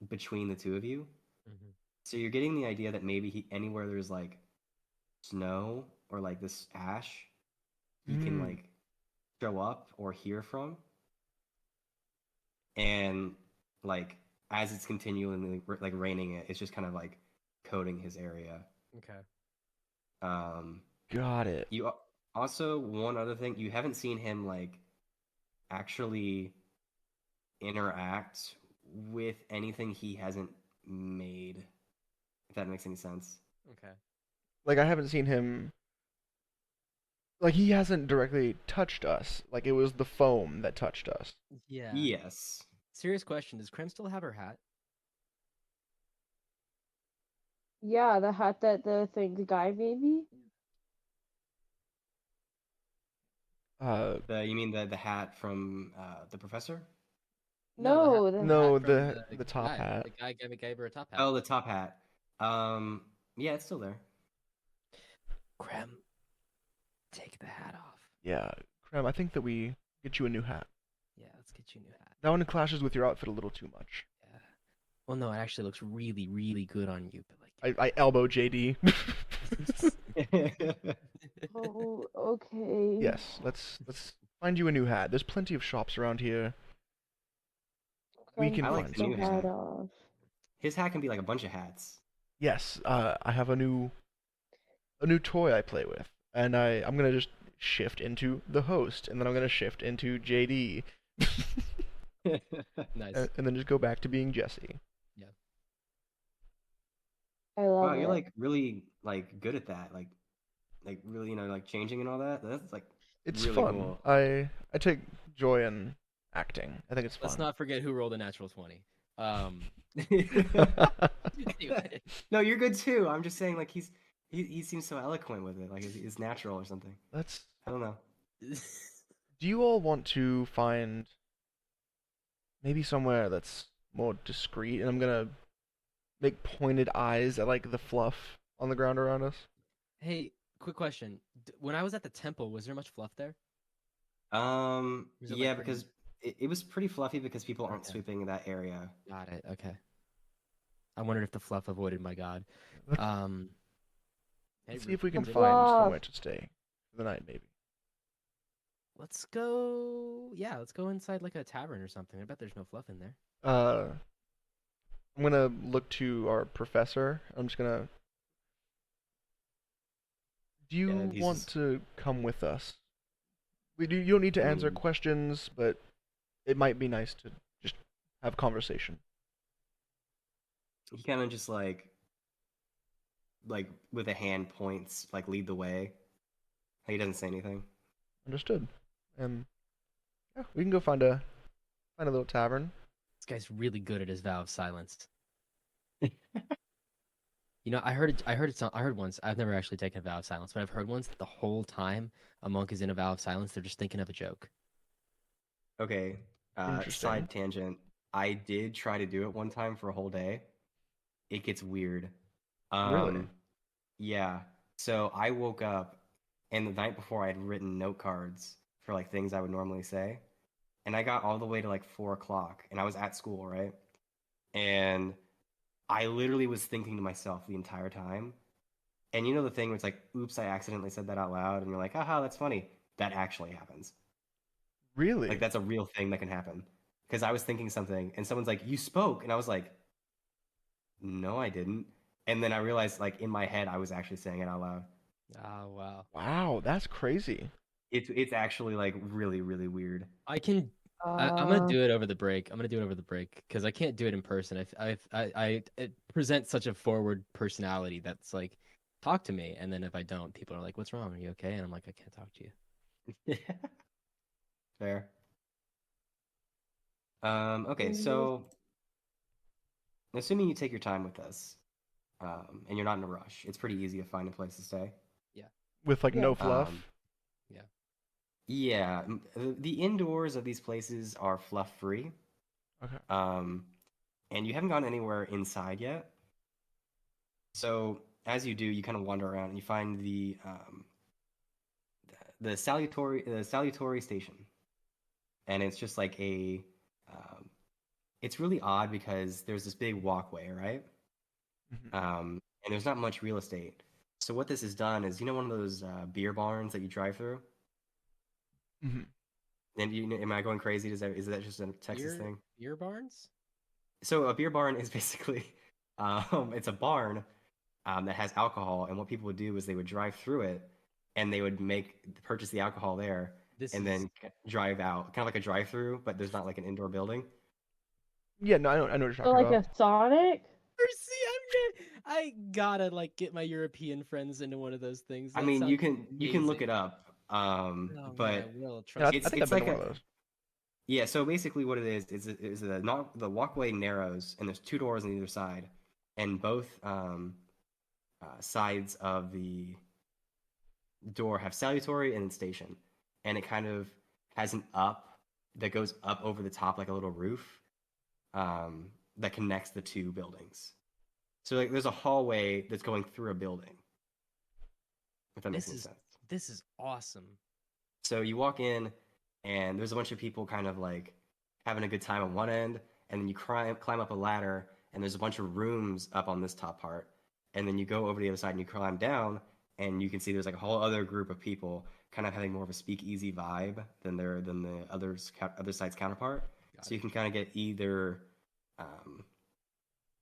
between the two of you.
Mm-hmm.
So you're getting the idea that maybe anywhere there's like snow or like this ash, he can like show up or hear from. And like as it's continually like raining, it's just kind of like coating his area.
Okay.
Got it.
You also, one other thing, you haven't seen him like actually interact with anything he hasn't made, if that makes any sense.
Okay.
Like I haven't seen him. Like he hasn't directly touched us. Like it was the foam that touched us.
Yeah.
Yes.
Serious question: does Krem still have her hat?
Yeah, the hat that the guy made me.
You mean the hat from the professor?
No,
the hat
No,
from
the top
guy.
hat.
The guy gave her a top hat.
Oh, the top hat. Yeah, it's still there.
Krem, take the hat off.
Yeah, Krem, I think that we get you a new hat.
Yeah, let's get you a new hat.
That one clashes with your outfit a little too much.
Yeah. Well, no, it actually looks really, really good on you. But like,
I elbow JD.
Oh, okay.
Yes, let's find you a new hat. There's plenty of shops around here. We can
I like
find
the new
something.
hat.
off.
His hat can be like a bunch of hats.
Yes, I have a new toy I play with, and I'm gonna just shift into the host, and then I'm gonna shift into JD,
nice.
and then just go back to being Jesse.
I love
Wow,
it.
you're like really like good at that. Like really, like changing and all that. That's like
It's
really
fun.
cool.
I take joy in acting. I think it's
Let's
fun.
not forget who rolled a natural 20. Anyway.
No, you're good too. I'm just saying, like he seems so eloquent with it. Like it's natural or something.
Let's.
I don't know.
Do you all want to find maybe somewhere that's more discreet? And I'm gonna make pointed eyes at like the fluff on the ground around us.
Hey, quick question. When I was at the temple, was there much fluff there? Was it,
Yeah,
like,
because it was pretty fluffy because people aren't
Okay.
sweeping that area.
Got it. Okay. I wondered if the fluff avoided my god.
Let's,
Hey,
let's see if we can
The
find
fluff.
somewhere to stay for the night, maybe.
Let's go. Yeah, let's go inside like a tavern or something. I bet there's no fluff in there.
I'm gonna look to our professor. I'm just gonna Do
Yeah,
you
he's
want
just.
to come with us? You don't need to
I
answer
mean,
questions, but it might be nice to just have conversation.
he kind of just like with a hand points, like lead the way. He doesn't say anything.
Understood. And yeah, we can go find a little tavern.
This guy's really good at his vow of silence. You know, I heard once. I've never actually taken a vow of silence, but I've heard once that the whole time a monk is in a vow of silence, they're just thinking of a joke.
Okay.
Interesting.
Side tangent. I did try to do it one time for a whole day. It gets weird.
Really?
Um, yeah. So I woke up, and the night before I had written note cards for like things I would normally say, and I got all the way to like 4 o'clock, and I was at school, right? And I literally was thinking to myself the entire time. And you know the thing where it's like, oops, I accidentally said that out loud, and you're like, haha, that's funny. That actually happens. Like
Really?
that's a real thing that can happen. Because I was thinking something, and someone's like, "You spoke," and I was like, "No, I didn't." And then I realized, like in my head, I was actually saying it out loud.
Oh wow.
Wow, that's crazy.
It's actually like really really weird.
I can. I'm gonna
Uh,
do it over the break. I'm gonna do it over the break because I can't do it in person. I it presents such a forward personality that's like, talk to me, and then if I don't, people are like, "What's wrong? Are you okay?" And I'm like, "I can't talk to you."
Fair. Okay,
mhm.
so assuming you take your time with this, and you're not in a rush, it's pretty easy to find a place to stay.
Yeah,
With like no
Yes.
Um,
fluff.
yeah.
yeah, the indoors of these places are fluff free.
Okay.
Um, and you haven't gone anywhere inside yet. So as you do, you kind of wander around and you find the salutatory station, and it's just like um, it's really odd because there's this big walkway, right?
Mhm.
And there's not much real estate. So what this has done is, one of those beer barns that you drive through.
Mhm.
And am I going crazy? Is that just a Texas
Beer
thing?
beer barns.
So a beer barn is basically, it's a barn that has alcohol, and what people would do is they would drive through it, and they would purchase the alcohol there,
This
and
is
then drive out, kind of like a drive-through, but there's not like an indoor building.
Yeah, no, I know what you're
So
talking
like
about.
a Sonic?
See, I gotta like get my European friends into one of those things.
I
That
mean, you
sounds
can look it
amazing.
up,
Oh man, I
but
will.
Yeah,
Trust
I
it's
me.
think I've
it's
been to
like
one
a
of those.
yeah. So basically, what it is the walkway narrows, and there's two doors on either side, and both sides of the door have salutatory and then station, and it kind of has an up that goes up over the top like a little roof that connects the two buildings. So like there's a hallway that's going through a building, if that makes
This
any
is
sense.
this is awesome.
So you walk in, and there's a bunch of people kind of like having a good time on one end, and then you climb up a ladder, and there's a bunch of rooms up on this top part, and then you go over to the other side and you climb down, and you can see there's like a whole other group of people kind of having more of a speakeasy vibe than the other side's counterpart.
Got
So
it.
you can kind of get um,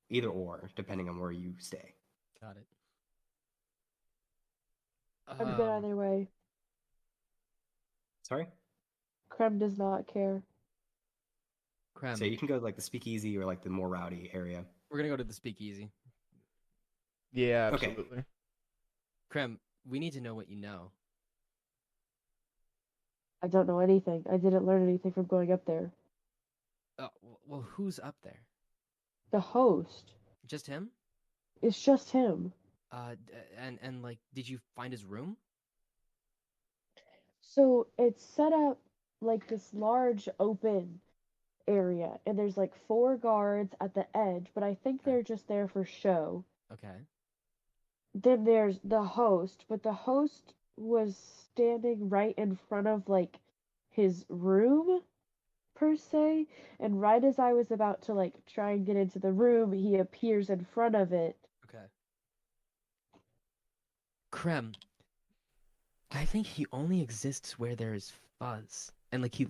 either or depending on where you stay.
Got it.
I'm good either way.
Sorry.
Krem does not care.
So
Krem,
you can go like the speakeasy or like the more rowdy area.
we're gonna go to the speakeasy.
Yeah,
Okay.
absolutely.
Krem, we need to know what you know.
I don't know anything. I didn't learn anything from going up there.
Well, who's up there?
The host.
Just him?
It's just him.
And like, did you find his room?
So it's set up like this large open area, and there's like four guards at the edge, but I think
Okay.
they're just there for show.
Okay.
Then there's the host, but the host was standing right in front of like his room per se, and right as I was about to like try and get into the room, he appears in front of it.
Okay. Krem, I think he only exists where there is fuzz, and like he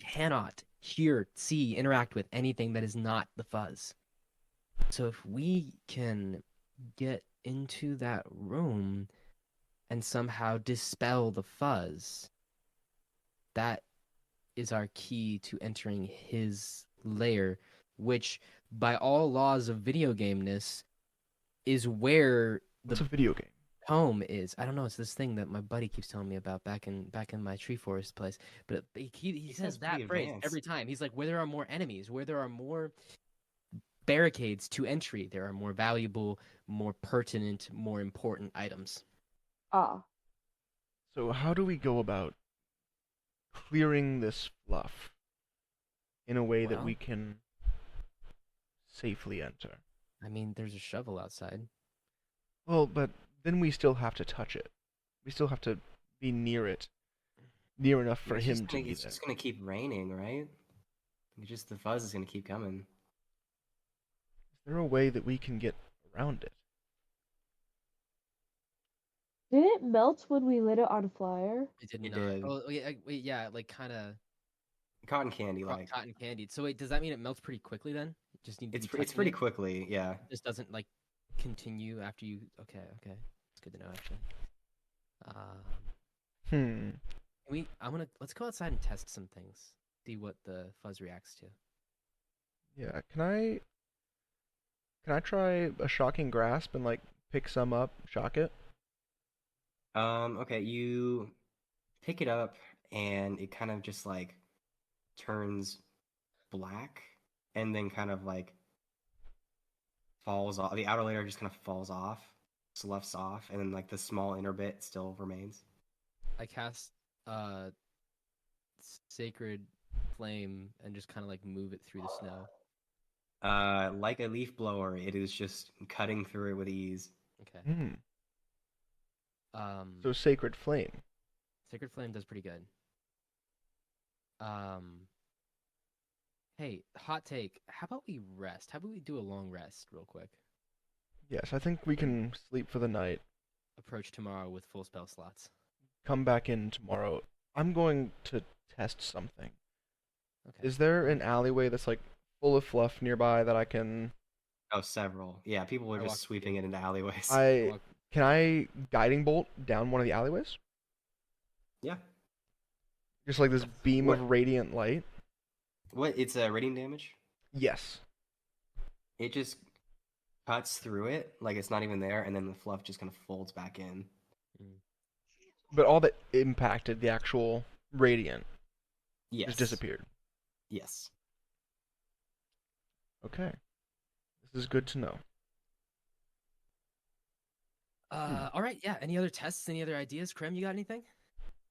cannot hear, see, interact with anything that is not the fuzz. So if we can get into that room, and somehow dispel the fuzz. That is our key to entering his lair, which, by all laws of video gameness, is where
What's
the
a video game?
home is. I don't know. It's this thing that my buddy keeps telling me about back in my tree forest place. But he says
sounds pretty
that phrase
advanced.
every time. He's like, where there are more enemies, where there are more barricades to entry, there are more valuable, more pertinent, more important items.
Ah,
So how do we go about clearing this fluff in a way that
Well,
we can safely enter?
I mean, there's a shovel outside.
Well, but then we still have to touch it. We still have to be near it, near enough for him to be
It's
there.
just gonna keep raining, right? The fuzz is gonna keep coming.
Is there a way that we can get around it?
did it melt when we lit it on fire?
It did
It
not.
did.
Oh, wait, yeah, like kind of
Cotton candy, like
cotton candied. So wait, does that mean it melts pretty quickly then? It just need to be
it's
touching
pretty
it?
quickly, yeah.
It just doesn't like continue after you. Okay, it's good to know actually.
Hmm.
Let's go outside and test some things. See what the fuzz reacts to.
Yeah. Can I try a shocking grasp and like pick some up, shock it?
Okay, you pick it up and it kind of just like turns black and then kind of like falls off. The outer layer just kind of falls off, sloughs off, and then like the small inner bit still remains.
I cast sacred flame and just kind of like move it through the snow.
Like a leaf blower, it is just cutting through it with ease.
Okay.
Hmm.
Um,
So sacred flame.
sacred flame does pretty good. Hey, hot take. How about we rest? How about we do a long rest real quick?
Yes, I think we can sleep for the night.
Approach tomorrow with full spell slots.
Come back in tomorrow. I'm going to test something.
Okay.
Is there an alleyway that's like full of fluff nearby that I can
Oh, several. Yeah, people are
I
just
walked
sweeping
through.
it into alleyways.
Can I guiding bolt down one of the alleyways?
Yeah.
Just like this beam
What?
of radiant light?
What? It's radiant damage?
Yes.
It just cuts through it like it's not even there, and then the fluff just kind of folds back in.
But all that impacted the actual radiant
Yes.
just disappeared.
Yes.
Okay. This is good to know.
All right, yeah. Any other tests? Any other ideas? Krem, you got anything?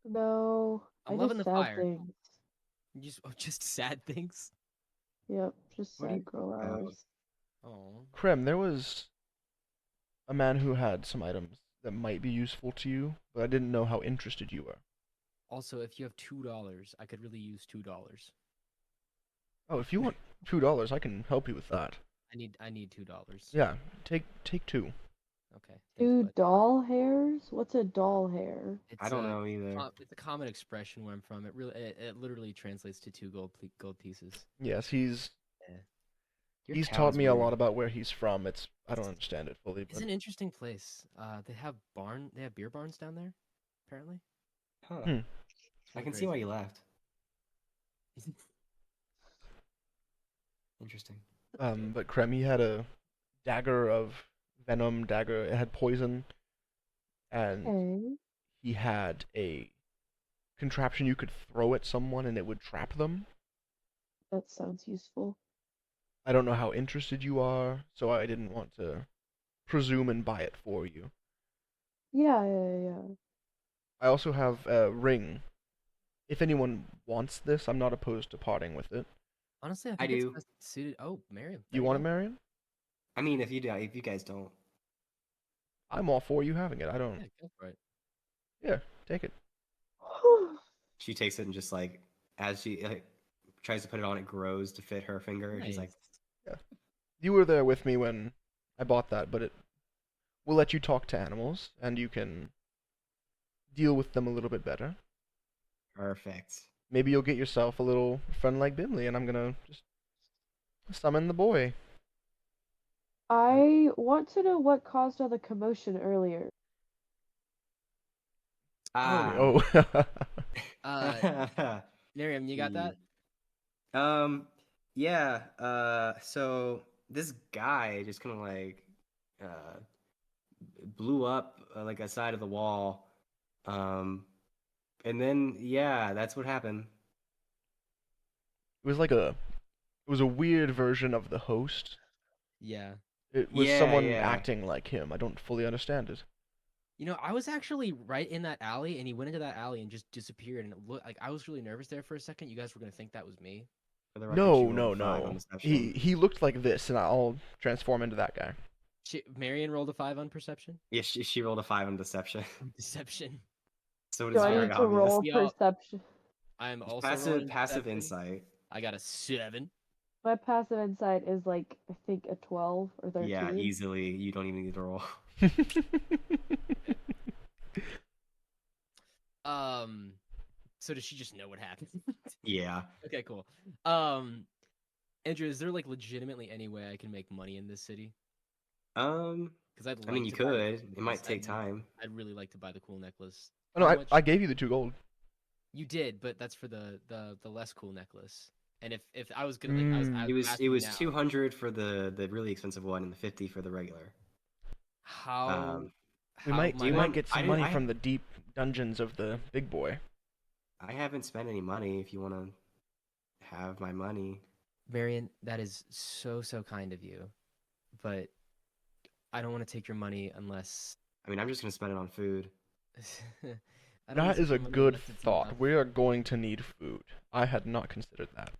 No,
I'm
I
loving
just
the
sad
fire.
things.
Just sad things.
Yep, just
What do you
sad girl
think about-
hours.
Oh,
Krem, there was a man who had some items that might be useful to you, but I didn't know how interested you were.
also, if you have $2, I could really use $2.
Oh, if you want $2, I can help you with that.
I need $2.
Yeah, take two.
Okay.
Two
bud.
doll hairs? What's a doll hair?
I don't
a
know either.
It's a common expression where I'm from. It literally translates to two gold pieces.
Yes, he's
Your
he's taught
town's
me a
weird.
lot about where he's from. I don't understand it fully,
It's
but
an interesting place. They have beer barns down there, apparently.
Huh.
Hmm.
I can see why you left. Interesting.
but Krem, he had a dagger of venom dagger. It had poison, and
Okay.
he had a contraption you could throw at someone and it would trap them.
That sounds useful.
I don't know how interested you are, so I didn't want to presume and buy it for you.
Yeah.
I also have a ring. If anyone wants this, I'm not opposed to parting with it.
Honestly, I
I
think it's
do.
best suited. Oh, Miriam.
You want it, Marion?
I mean, if you guys don't.
I'm all for you having it. I
Yeah,
don't.
go for it.
Yeah, take it.
She takes it and just like, as she like tries to put it on, it grows to fit her finger. And she's like,
Nice.
You were there with me when I bought that, but it will let you talk to animals and you can deal with them a little bit better.
perfect.
Maybe you'll get yourself a little friend like Bimley, and I'm gonna just summon the boy.
I want to know what caused all the commotion earlier.
Ah.
Oh.
Miriam, you got
Hmm.
that?
Yeah. So this guy just kind of like uh blew up like a side of the wall. Um, and then yeah, that's what happened.
It was like it was a weird version of the host.
Yeah.
It was
Yeah,
someone
yeah.
acting like him. I don't fully understand it.
You know, I was actually right in that alley, and he went into that alley and just disappeared. And it looked like I was really nervous there for a second. You guys were gonna think that was me.
For the record, she
No,
rolled a
no,
five on
no.
deception.
He looked like this, and I'll transform into that guy.
Marion rolled a 5 on perception.
Yeah, she rolled a five on deception.
Deception.
So it
Do
is
I
very
need to
obvious.
roll
Y'all,
perception?
I'm
It's
also
passive
rolling
passive
deception.
insight.
I got a 7.
My passive insight is like I think a 12 or 13.
Yeah, easily. You don't even need to roll.
So does she just know what happened?
Yeah.
Okay, cool. Um, Andrew, is there like legitimately any way I can make money in this city? Because I'd like
I mean, you
to buy the
could.
cool
It might
necklace.
take time.
I'd really like to buy the cool necklace.
Oh, no,
How
I,
much?
I gave you the 2 gold.
You did, but that's for the less cool necklace. And if I was gonna like I was
Mm.
It
asking
was
now,
200 for the really expensive one and the 50 for the regular.
how
We
how
might
Do
we
you
might I
might
want?
get some money from the deep dungeons of the big boy.
I haven't spent any money. If you want to have my money,
Marion, that is so kind of you, but I don't want to take your money unless
I mean, I'm just gonna spend it on food.
I don't want
That
to
is
take
a
your money
good
unless it's enough.
thought. We are going to need food. I had not considered that.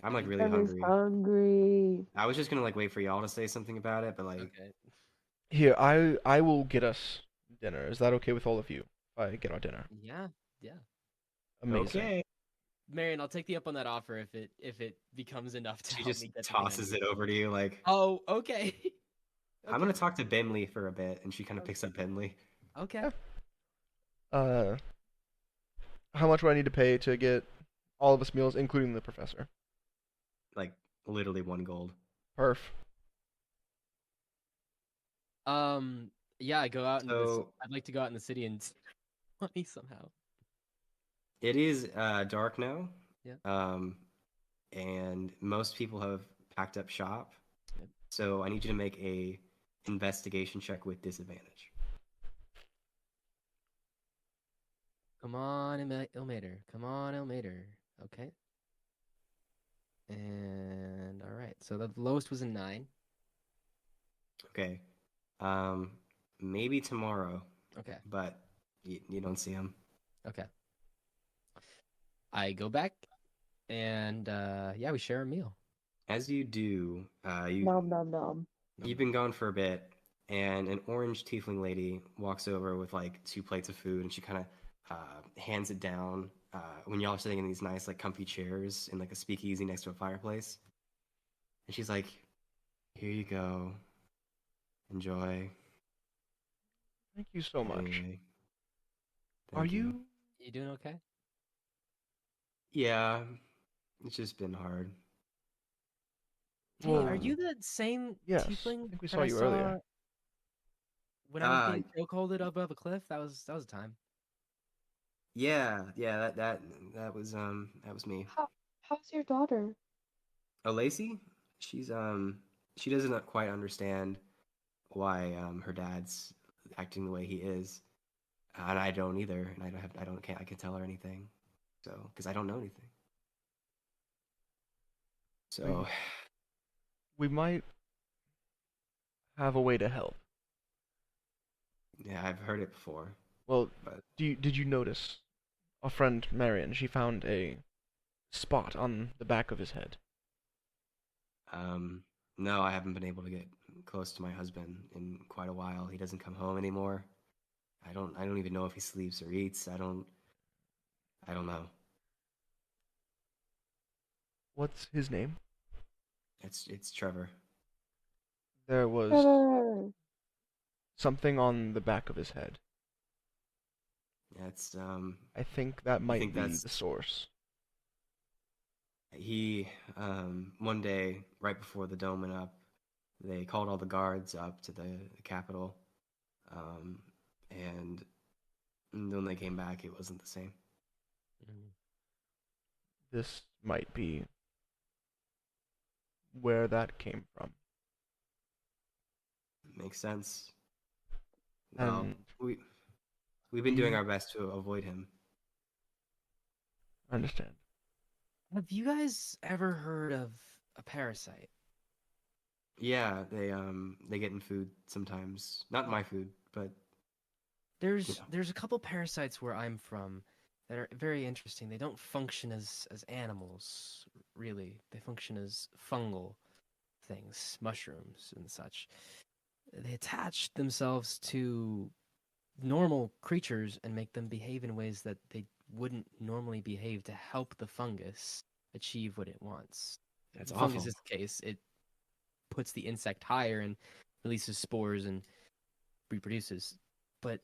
I'm like
Mhm.
really
I'm
hungry.
hungry.
I was just gonna like wait for y'all to say something about it, but like,
Okay.
Here, I will get us dinner. Is that okay with all of you? If I get our dinner.
Yeah, yeah.
Amazing.
okay.
Marion, I'll take you up on that offer if it becomes enough to
She
help
just
me get the thing I
tosses
need.
it over to you. Like,
Oh, okay.
I'm
Okay.
gonna talk to Benley for a bit, and she kind of picks up Benley.
Okay.
Yeah. Uh, how much would I need to pay to get all of us meals, including the professor?
Like, literally 1 gold.
Perf.
Yeah, I go out into this.
So
I'd like to go out in the city and money somehow.
it is dark now.
Yeah.
And most people have packed up shop.
Yep.
So I need you to make a investigation check with disadvantage.
Come on, Ilmater. Come on, Ilmater. Okay. And all right. So the lowest was a 9.
Okay. Um, maybe tomorrow,
Okay.
but you don't see him.
Okay. I go back and yeah, we share a meal.
As you do,
Nom nom nom.
you've been gone for a bit, and an orange tiefling lady walks over with like 2 plates of food, and she kind of hands it down when y'all are sitting in these nice like comfy chairs in like a speakeasy next to a fireplace. And she's like, "Here you go. Enjoy."
Thank you so much.
Anyway,
Are
thank
you?
You doing okay?
Yeah, it's just been hard.
Hey,
Well,
are you the same
yes. I
tiefling
think we
that
saw
I
you
saw
earlier.
when I was
Uh,
being chokeholded above a cliff? That was a time.
yeah, that was me.
How's your daughter?
Oh, Lacey, she's she doesn't quite understand why her dad's acting the way he is, and I don't either, and I don't can't I can tell her anything, so because I don't know anything.
We
So
we might have a way to help.
yeah, I've heard it before,
Well,
but
did you notice our friend Marion? She found a spot on the back of his head.
no, I haven't been able to get close to my husband in quite a while. He doesn't come home anymore. I don't even know if he sleeps or eats. I don't know.
What's his name?
It's Trevor.
There was
Trevor.
something on the back of his head.
That's
I think that
I
might
think
be
that's
the source.
he one day right before the dome went up, they called all the guards up to the Capitol, and And when they came back, it wasn't the same.
Mm.
This might be where that came from.
Makes sense. Well,
And
we've been doing our best to avoid him.
I understand.
Have you guys ever heard of a parasite?
Yeah, they get in food sometimes. Not my food, but
There's
know.
there's a couple parasites where I'm from that are very interesting. They don't function as animals, really. They function as fungal things, mushrooms and such. They attach themselves to normal creatures and make them behave in ways that they wouldn't normally behave to help the fungus achieve what it wants.
That's
The fungus
awful.
is the case. It puts the insect higher and releases spores and reproduces. But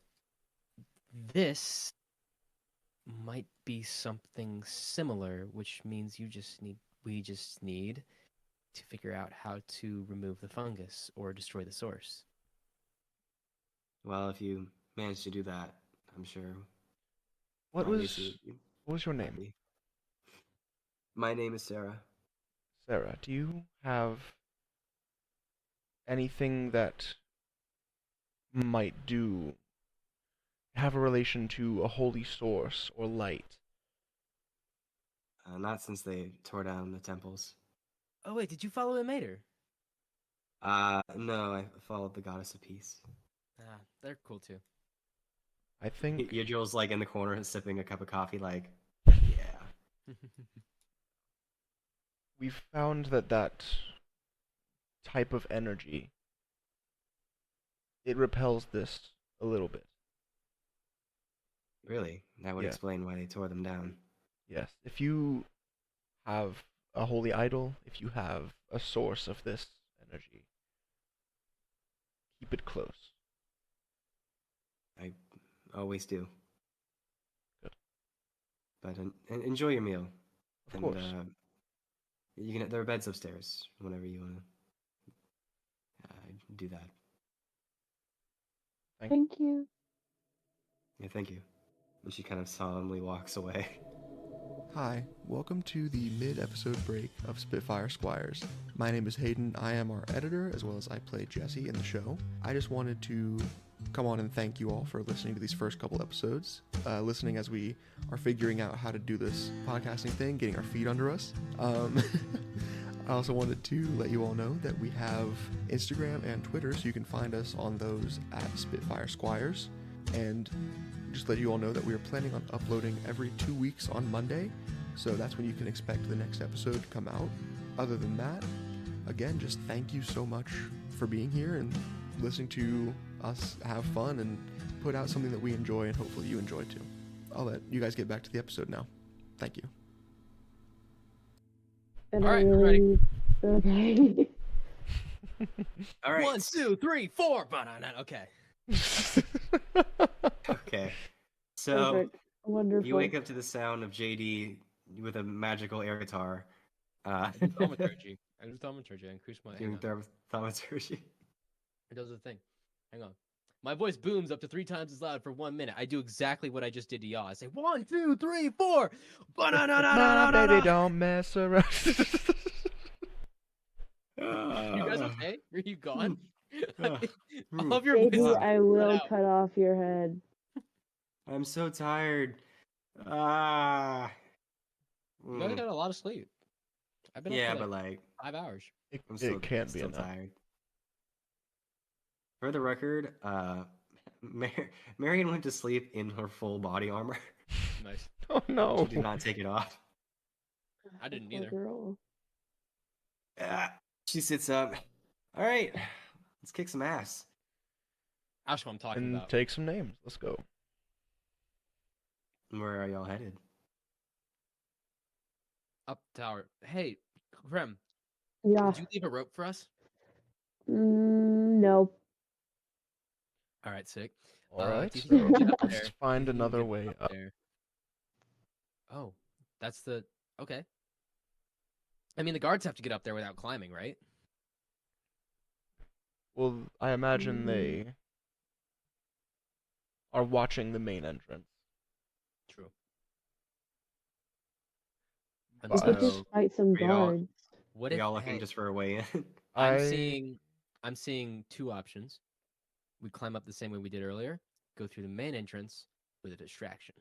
this might be something similar, which means we just need to figure out how to remove the fungus or destroy the source.
Well, if you manage to do that, I'm sure
What
obviously
was
would be
what was your name?
happy. My name is Sarah.
Sarah, do you have anything that might have a relation to a holy source or light?
Not since they tore down the temples.
Oh wait, did you follow Mater?
No, I followed the goddess of peace.
Ah, they're cool too.
I think
Yadril's like in the corner sipping a cup of coffee, like, yeah.
we've found that type of energy, it repels this a little bit.
Really? That would
Yeah.
explain why they tore them down.
Yes. If you have a holy idol, if you have a source of this energy, keep it close.
I always do.
Good.
But enjoy your meal.
Of
And
course.
you can. There are beds upstairs. Whenever you want to do that.
Thank you.
Yeah, thank you. And she kind of solemnly walks away.
Hi, welcome to the mid-episode break of Spitfire Squires. My name is Hayden. I am our editor, as well as I play Jesse in the show. I just wanted to come on and thank you all for listening to these first couple episodes, listening as we are figuring out how to do this podcasting thing, getting our feet under us. I also wanted to let you all know that we have Instagram and Twitter, so you can find us on those at Spitfire Squires. And just let you all know that we are planning on uploading every 2 weeks on Monday, so that's when you can expect the next episode to come out. Other than that, again, just thank you so much for being here and listening to us have fun and put out something that we enjoy, and hopefully you enjoy too. I'll let you guys get back to the episode now. Thank you.
And
All
I
right,
really okay.
All right.
1, 2, 3, 4. Banana. Okay.
Okay. So
Perfect. Wonderful.
you wake up to the sound of JD with a magical air guitar.
Thaumaturgy. I do thaumaturgy. I increase my. Hang
Doing
on.
thaumaturgy.
It does the thing. Hang on. My voice booms up to 3 times as loud for 1 minute. I do exactly what I just did to y'all. I say 1, 2, 3, 4.
My baby don't mess around.
You guys okay? Are you gone?
Ooh.
All of your
Maybe
voices
I
cut
will
out.
cut off your head.
I'm so tired. Ah.
You guys got a lot of sleep. I've been
Yeah,
up for
but
like
like
5 hours.
I'm still,
It can't be
still
enough.
tired. For the record, Marion went to sleep in her full body armor.
Nice.
Oh no.
She did not take it off.
I didn't
Poor
either.
girl.
She sits up. All right, let's kick some ass.
That's what I'm talking
And
about.
take some names. Let's go.
Where are y'all headed?
Up tower. Hey, Krem,
Yeah.
did you leave a rope for us?
No.
All right, sick.
All right.
Do you think we can get up
Let's
there?
find
Do you think we
another
can
way
get
up.
there? Oh, that's the okay. I mean, the guards have to get up there without climbing, right?
Well, I imagine
Mm.
they are watching the main entrance.
True.
We could
But
just
So,
fight some
are y'all
guards.
What
are
if
y'all looking
hey,
just for a way in?
I'm
I
seeing two options. We climb up the same way we did earlier, go through the main entrance with a distraction.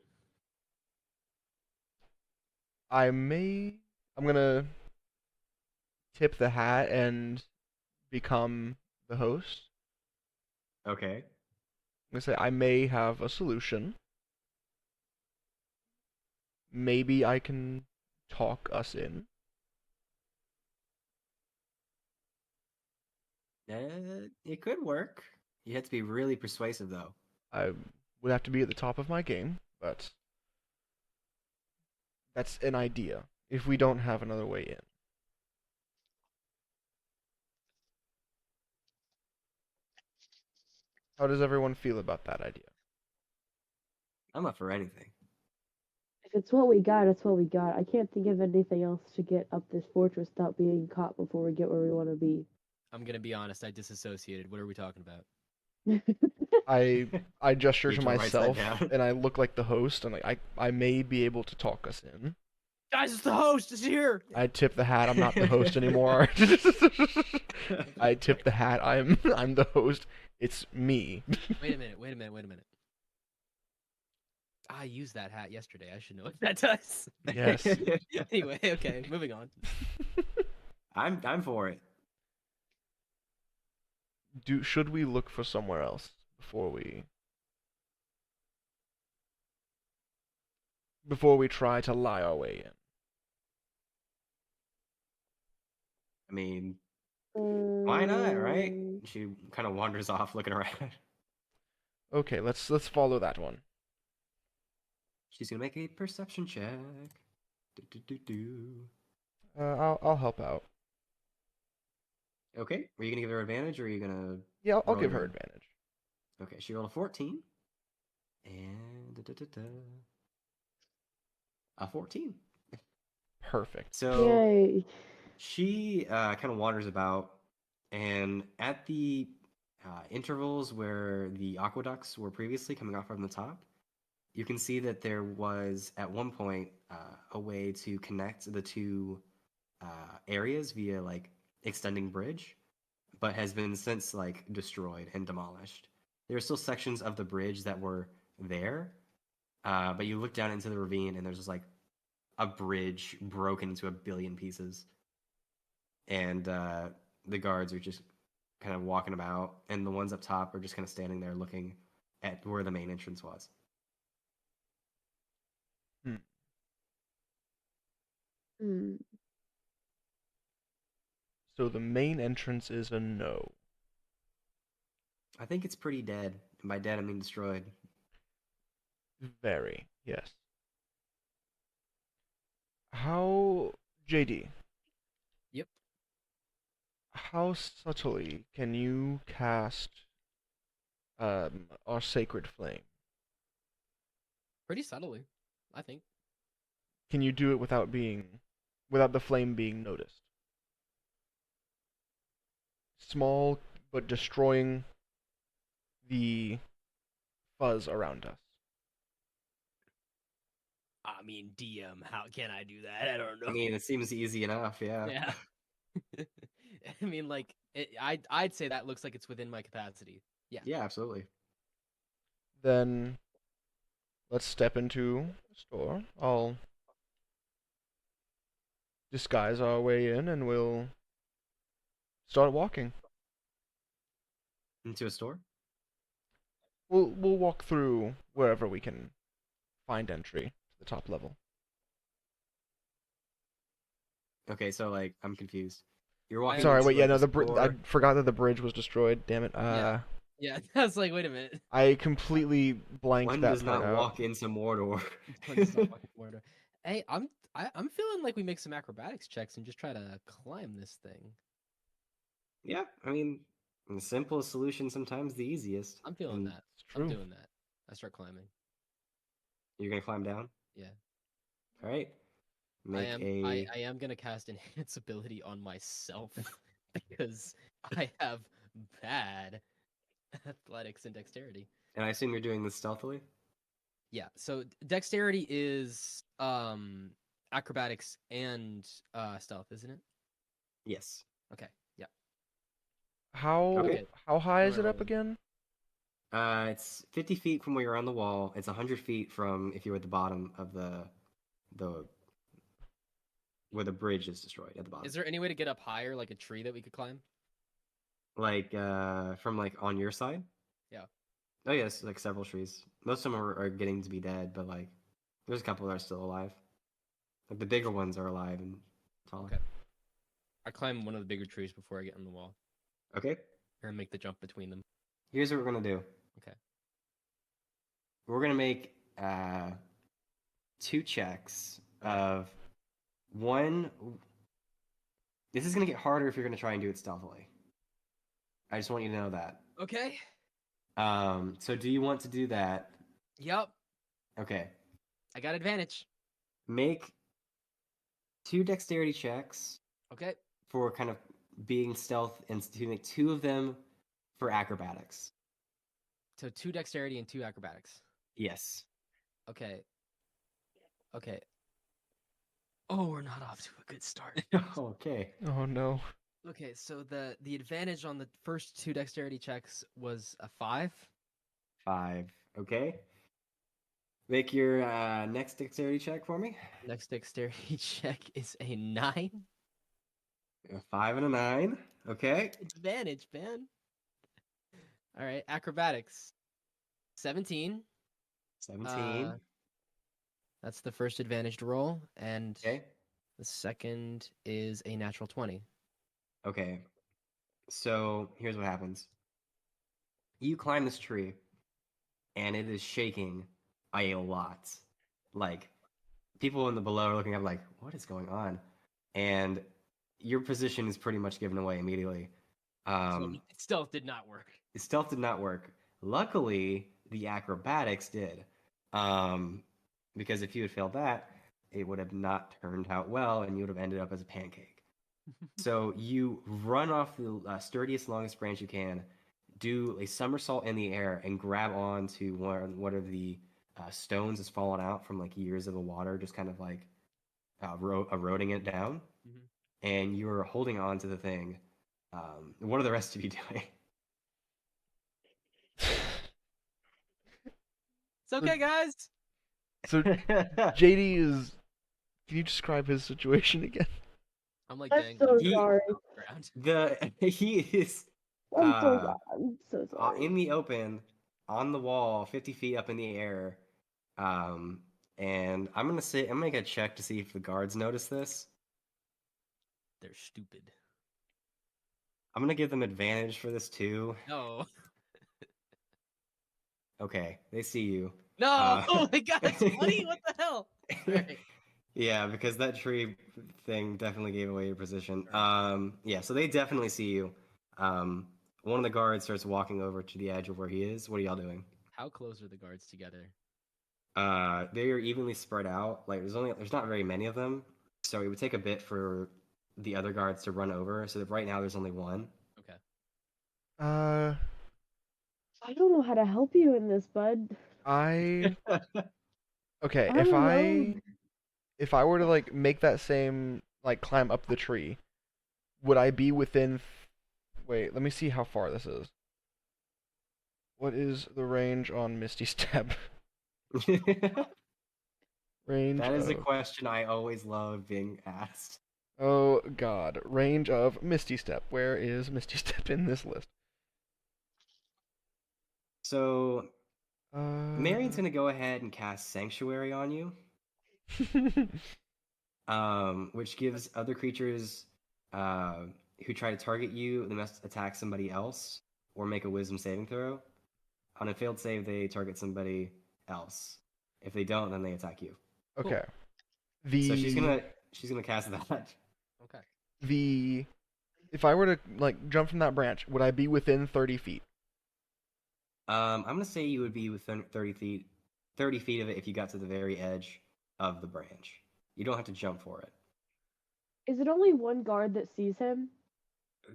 I'm gonna tip the hat and become the host.
Okay.
I'm gonna say I may have a solution. Maybe I can talk us in.
It could work. You have to be really persuasive, though.
I would have to be at the top of my game, but that's an idea. If we don't have another way in. How does everyone feel about that idea?
I'm up for anything.
If it's what we got, it's what we got. I can't think of anything else to get up this fortress without being caught before we get where we want to be.
I'm gonna be honest, I disassociated. What are we talking about?
I I gesture to
Rachel writes that
myself
down.
and I look like the host and like I may be able to talk us in.
Guys, it's the host. It's here.
I tip the hat. I'm not the host anymore. I tip the hat. I'm the host. It's me.
Wait a minute. Wait a minute. Wait a minute. I used that hat yesterday. I should know what that does.
Yes.
Anyway, okay, moving on.
I'm for it.
Should we look for somewhere else before we try to lie our way in?
I mean, why not, right? She kind of wanders off looking around.
Okay, let's follow that one.
She's gonna make a perception check. Do, do, do, do.
I'll help out.
Okay, are you gonna give her advantage, or are you gonna?
Yeah, I'll
roll
give her
your-
advantage.
Okay, she rolled a 14, and a 14.
Perfect.
So
Yay.
she kind of wanders about, and at the intervals where the aqueducts were previously coming off from the top, you can see that there was at one point a way to connect the two areas via like extending bridge, but has been since like destroyed and demolished. There are still sections of the bridge that were there, but you look down into the ravine and there's just like a bridge broken into a billion pieces, and the guards are just kind of walking about, and the ones up top are just kind of standing there looking at where the main entrance was.
Hmm.
Hmm.
So the main entrance is a no.
I think it's pretty dead, and by dead I mean destroyed.
Very, yes. How, JD,
Yep.
how subtly can you cast our sacred flame?
Pretty subtly, I think.
Can you do it without the flame being noticed? Small, but destroying the fuzz around us.
I mean, DM, how can I do that? I don't know.
I mean, it seems easy enough, yeah.
Yeah. I mean, like, I'd say that looks like it's within my capacity. Yeah.
Yeah, absolutely.
Then let's step into the store. I'll disguise our way in and we'll start walking.
Into a store?
We'll walk through wherever we can find entry to the top level.
Okay, so like I'm confused. You're walking
Sorry,
into
wait, yeah,
like
no,
the
I
store.
forgot that the bridge was destroyed. Damn it.
Yeah. Yeah. I was like, wait a minute.
I completely blanked
One
that
does
part
not
out.
walk into Mordor.
One does not walk in order. Hey, I'm feeling like we make some acrobatics checks and just try to climb this thing.
Yeah, I mean, the simplest solution sometimes the easiest.
I'm feeling
And
that.
It's
I'm
true.
doing that. I start climbing.
you're gonna climb down.
Yeah.
All right. Make
I am gonna cast enhance ability on myself because I have bad athletics and dexterity.
And I assume you're doing this stealthily?
Yeah. So dexterity is acrobatics and stealth, isn't it?
Yes.
Okay. Yeah.
How
Okay.
how high
What
is
am I
it up
rolling?
again?
It's 50 feet from where you're on the wall. It's 100 feet from if you're at the bottom of the where the bridge is destroyed at the bottom.
Is there any way to get up higher, like a tree that we could climb?
Like from like on your side?
Yeah.
Oh yes, like several trees. Most of them are getting to be dead, but like there's a couple that are still alive. Like the bigger ones are alive and taller.
Okay. I climb one of the bigger trees before I get on the wall,
Okay.
or make the jump between them.
Here's what we're gonna do.
Okay.
We're gonna make 2 checks
Okay.
of one. This is gonna get harder if you're gonna try and do it stealthily. I just want you to know that.
Okay.
So do you want to do that?
Yep.
Okay.
I got advantage.
Make 2 dexterity checks
Okay.
for kind of being stealth, and to make 2 of them for acrobatics.
So 2 dexterity and 2 acrobatics.
Yes.
Okay. Okay. Oh, we're not off to a good start.
Okay.
Oh no.
Okay, so the advantage on the first 2 dexterity checks was a 5.
5. Okay. Make your next dexterity check for me.
Next dexterity check is a 9.
A 5 and a 9. Okay.
Advantage, man. All right, acrobatics. 17.
17.
That's the first advantaged roll, and
Okay.
the second is a natural 20.
Okay. So here's what happens. You climb this tree, and it is shaking a lot. Like people in the below are looking up, like, what is going on? And your position is pretty much given away immediately.
So stealth did not work.
Stealth did not work. Luckily, the acrobatics did. Because if you had failed that, it would have not turned out well, and you would have ended up as a pancake. So you run off the sturdiest, longest branch you can, do a somersault in the air, and grab on to one of the stones that's fallen out from like years of the water, just kind of like eroding it down.
Mhm.
And you're holding on to the thing. What are the rest of you doing?
It's okay, guys.
So JD is. Can you describe his situation again?
I'm like
I'm
dangling
so
He-
sorry.
on the ground.
He is
I'm so sorry.
in the open, on the wall, 50 feet up in the air. And I'm gonna make a check to see if the guards notice this.
They're stupid.
I'm gonna give them advantage for this too.
No.
Okay, they see you.
No! Oh my god, it's funny! What the hell? Alright.
Yeah, because that tree thing definitely gave away your position. Yeah, so they definitely see you. One of the guards starts walking over to the edge of where he is. What are y'all doing?
How close are the guards together?
They are evenly spread out. Like there's not very many of them, so it would take a bit for the other guards to run over. So that right now there's only one.
Okay.
Uh,
I don't know how to help you in this, bud.
I okay.
I don't know.
If I were to like make that same like climb up the tree, would I be within? Wait, let me see how far this is. What is the range on Misty Step? Range.
That is a
of-
question I always love being asked.
Oh God, range of Misty Step. Where is Misty Step in this list?
So Marion's
Uh,
gonna go ahead and cast Sanctuary on you, which gives other creatures who try to target you, they must attack somebody else or make a Wisdom saving throw. On a failed save, they target somebody else. If they don't, then they attack you.
okay.
So she's gonna cast that.
Okay.
If I were to like jump from that branch, would I be within 30 feet?
I'm gonna say you would be within 30 feet of it if you got to the very edge of the branch. You don't have to jump for it.
Is it only one guard that sees him?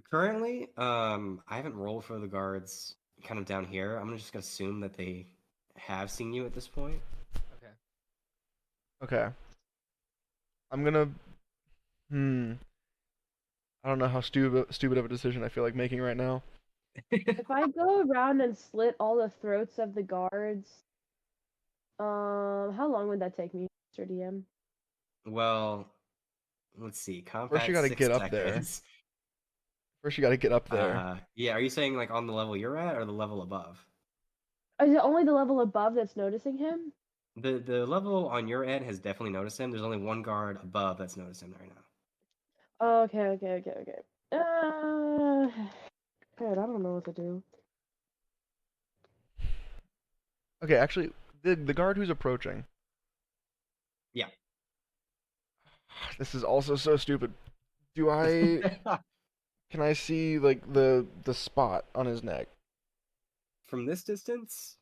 Currently, I haven't rolled for the guards kind of down here. I'm just gonna assume that they have seen you at this point.
Okay.
Okay. I'm gonna. I don't know how stupid of a decision I feel like making right now.
If I go around and slit all the throats of the guards, how long would that take me, Mr. DM?
Well, let's see.
First, you
Combat
gotta
6
get up there.
seconds.
First, you gotta get up there.
Yeah. Are you saying like on the level you're at or the level above?
Is it only the level above that's noticing him?
The level on your end has definitely noticed him. There's only one guard above that's noticed him right now.
Oh, okay. God, I don't know what to do.
Okay, actually, the guard who's approaching.
Yeah.
This is also so stupid. Do I? Can I see like the spot on his neck?
From this distance,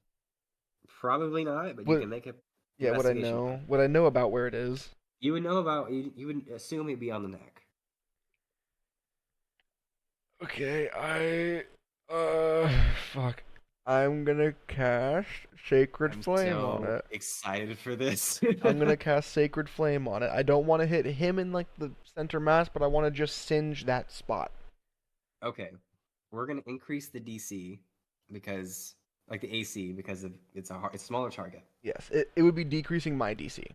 probably not, but you
Would
can make a
Yeah, would I
investigation
know?
check.
Would I know about where it is?
You would know about you would assume it'd be on the neck.
Okay, fuck. I'm gonna cast Sacred
I'm
Flame on
so
it.
excited for this.
I'm gonna cast Sacred Flame on it. I don't want to hit him in like the center mass, but I want to just singe that spot.
Okay, we're gonna increase the DC because like the AC because it's a smaller target.
Yes, it would be decreasing my DC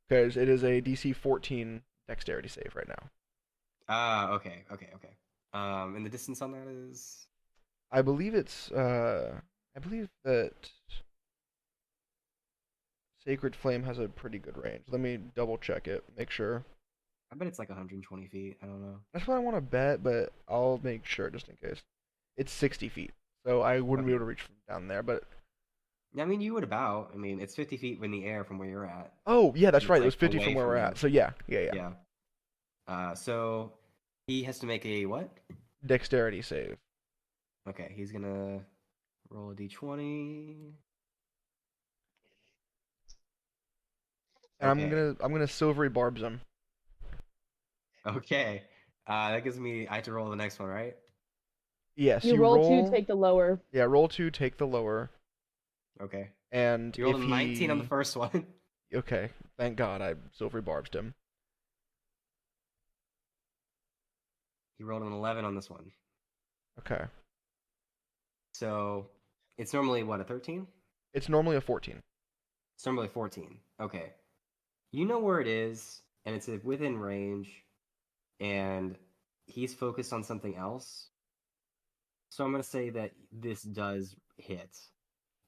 because it is a DC 14 Dexterity save right now.
Okay. And the distance on that is
I believe I believe that Sacred Flame has a pretty good range. Let me double check it, make sure.
I bet it's like 120 feet. I don't know.
That's what I want to bet, but I'll make sure just in case. It's 60 feet, so I wouldn't be
Okay.
able to reach from down there. But
I mean, you would about. I mean, it's 50 feet in the air from where you're at.
oh yeah, that's
It's
right. It
like
was 50
away
from where we're
you.
at. So yeah.
Yeah. So he has to make a what?
Dexterity save.
Okay, he's gonna roll a d20.
And
Okay.
I'm gonna silvery barbs him.
Okay. That gives me. I have to roll the next one, right?
Yes,
You
you
roll two,
roll.
take the lower.
Yeah, roll 2, take the lower,
Okay.
and
You rolled
if
a 19 on the
he
first one.
okay, thank God I silvery barbed him.
You rolled an 11 on this one.
Okay,
So it's normally what, a 13?
it's normally a 14.
It's normally 14. Okay. You know where it is, and it's within range, and he's focused on something else. So I'm gonna say that this does hit.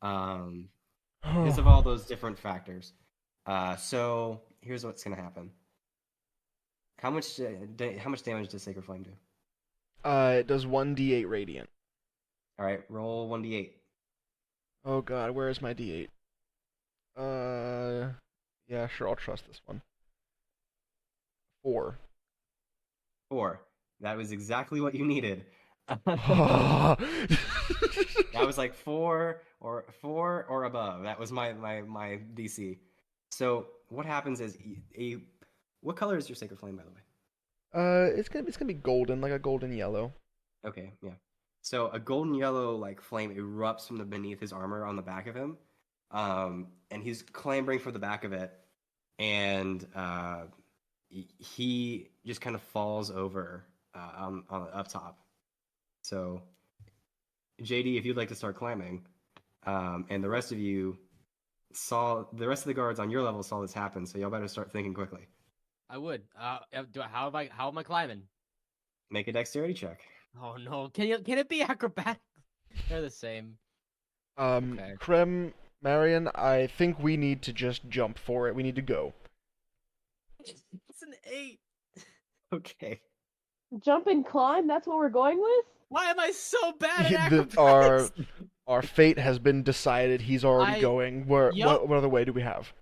Because of all those different factors. So here's what's gonna happen. How much damage does Sacred Flame do?
It does 1d8 radiant.
All right, roll 1d8.
Oh God, where is my d8? Yeah, sure, I'll trust this one. 4.
4. That was exactly what you needed.
That
That was like 4 or above. That was my DC. So what happens is what color is your Sacred Flame, by the way?
it's gonna be golden, like a golden yellow.
Okay, yeah. So a golden yellow like flame erupts from the beneath his armor on the back of him, and he's clambering for the back of it, and he just kind of falls over on up top. So, JD, if you'd like to start climbing, and the rest of you the rest of the guards on your level saw this happen, so y'all better start thinking quickly.
I would. How am I climbing?
Make a dexterity check.
Oh no! Can it be acrobatic? They're the same. Okay.
Krem, Marion, I think we need to just jump for it. We need to go.
It's an 8.
Okay.
Jump and climb, that's what we're going with?
Why am I so bad at
The-
acrobatics?
Our fate has been decided. He's already going.
Yup.
What other way do we have?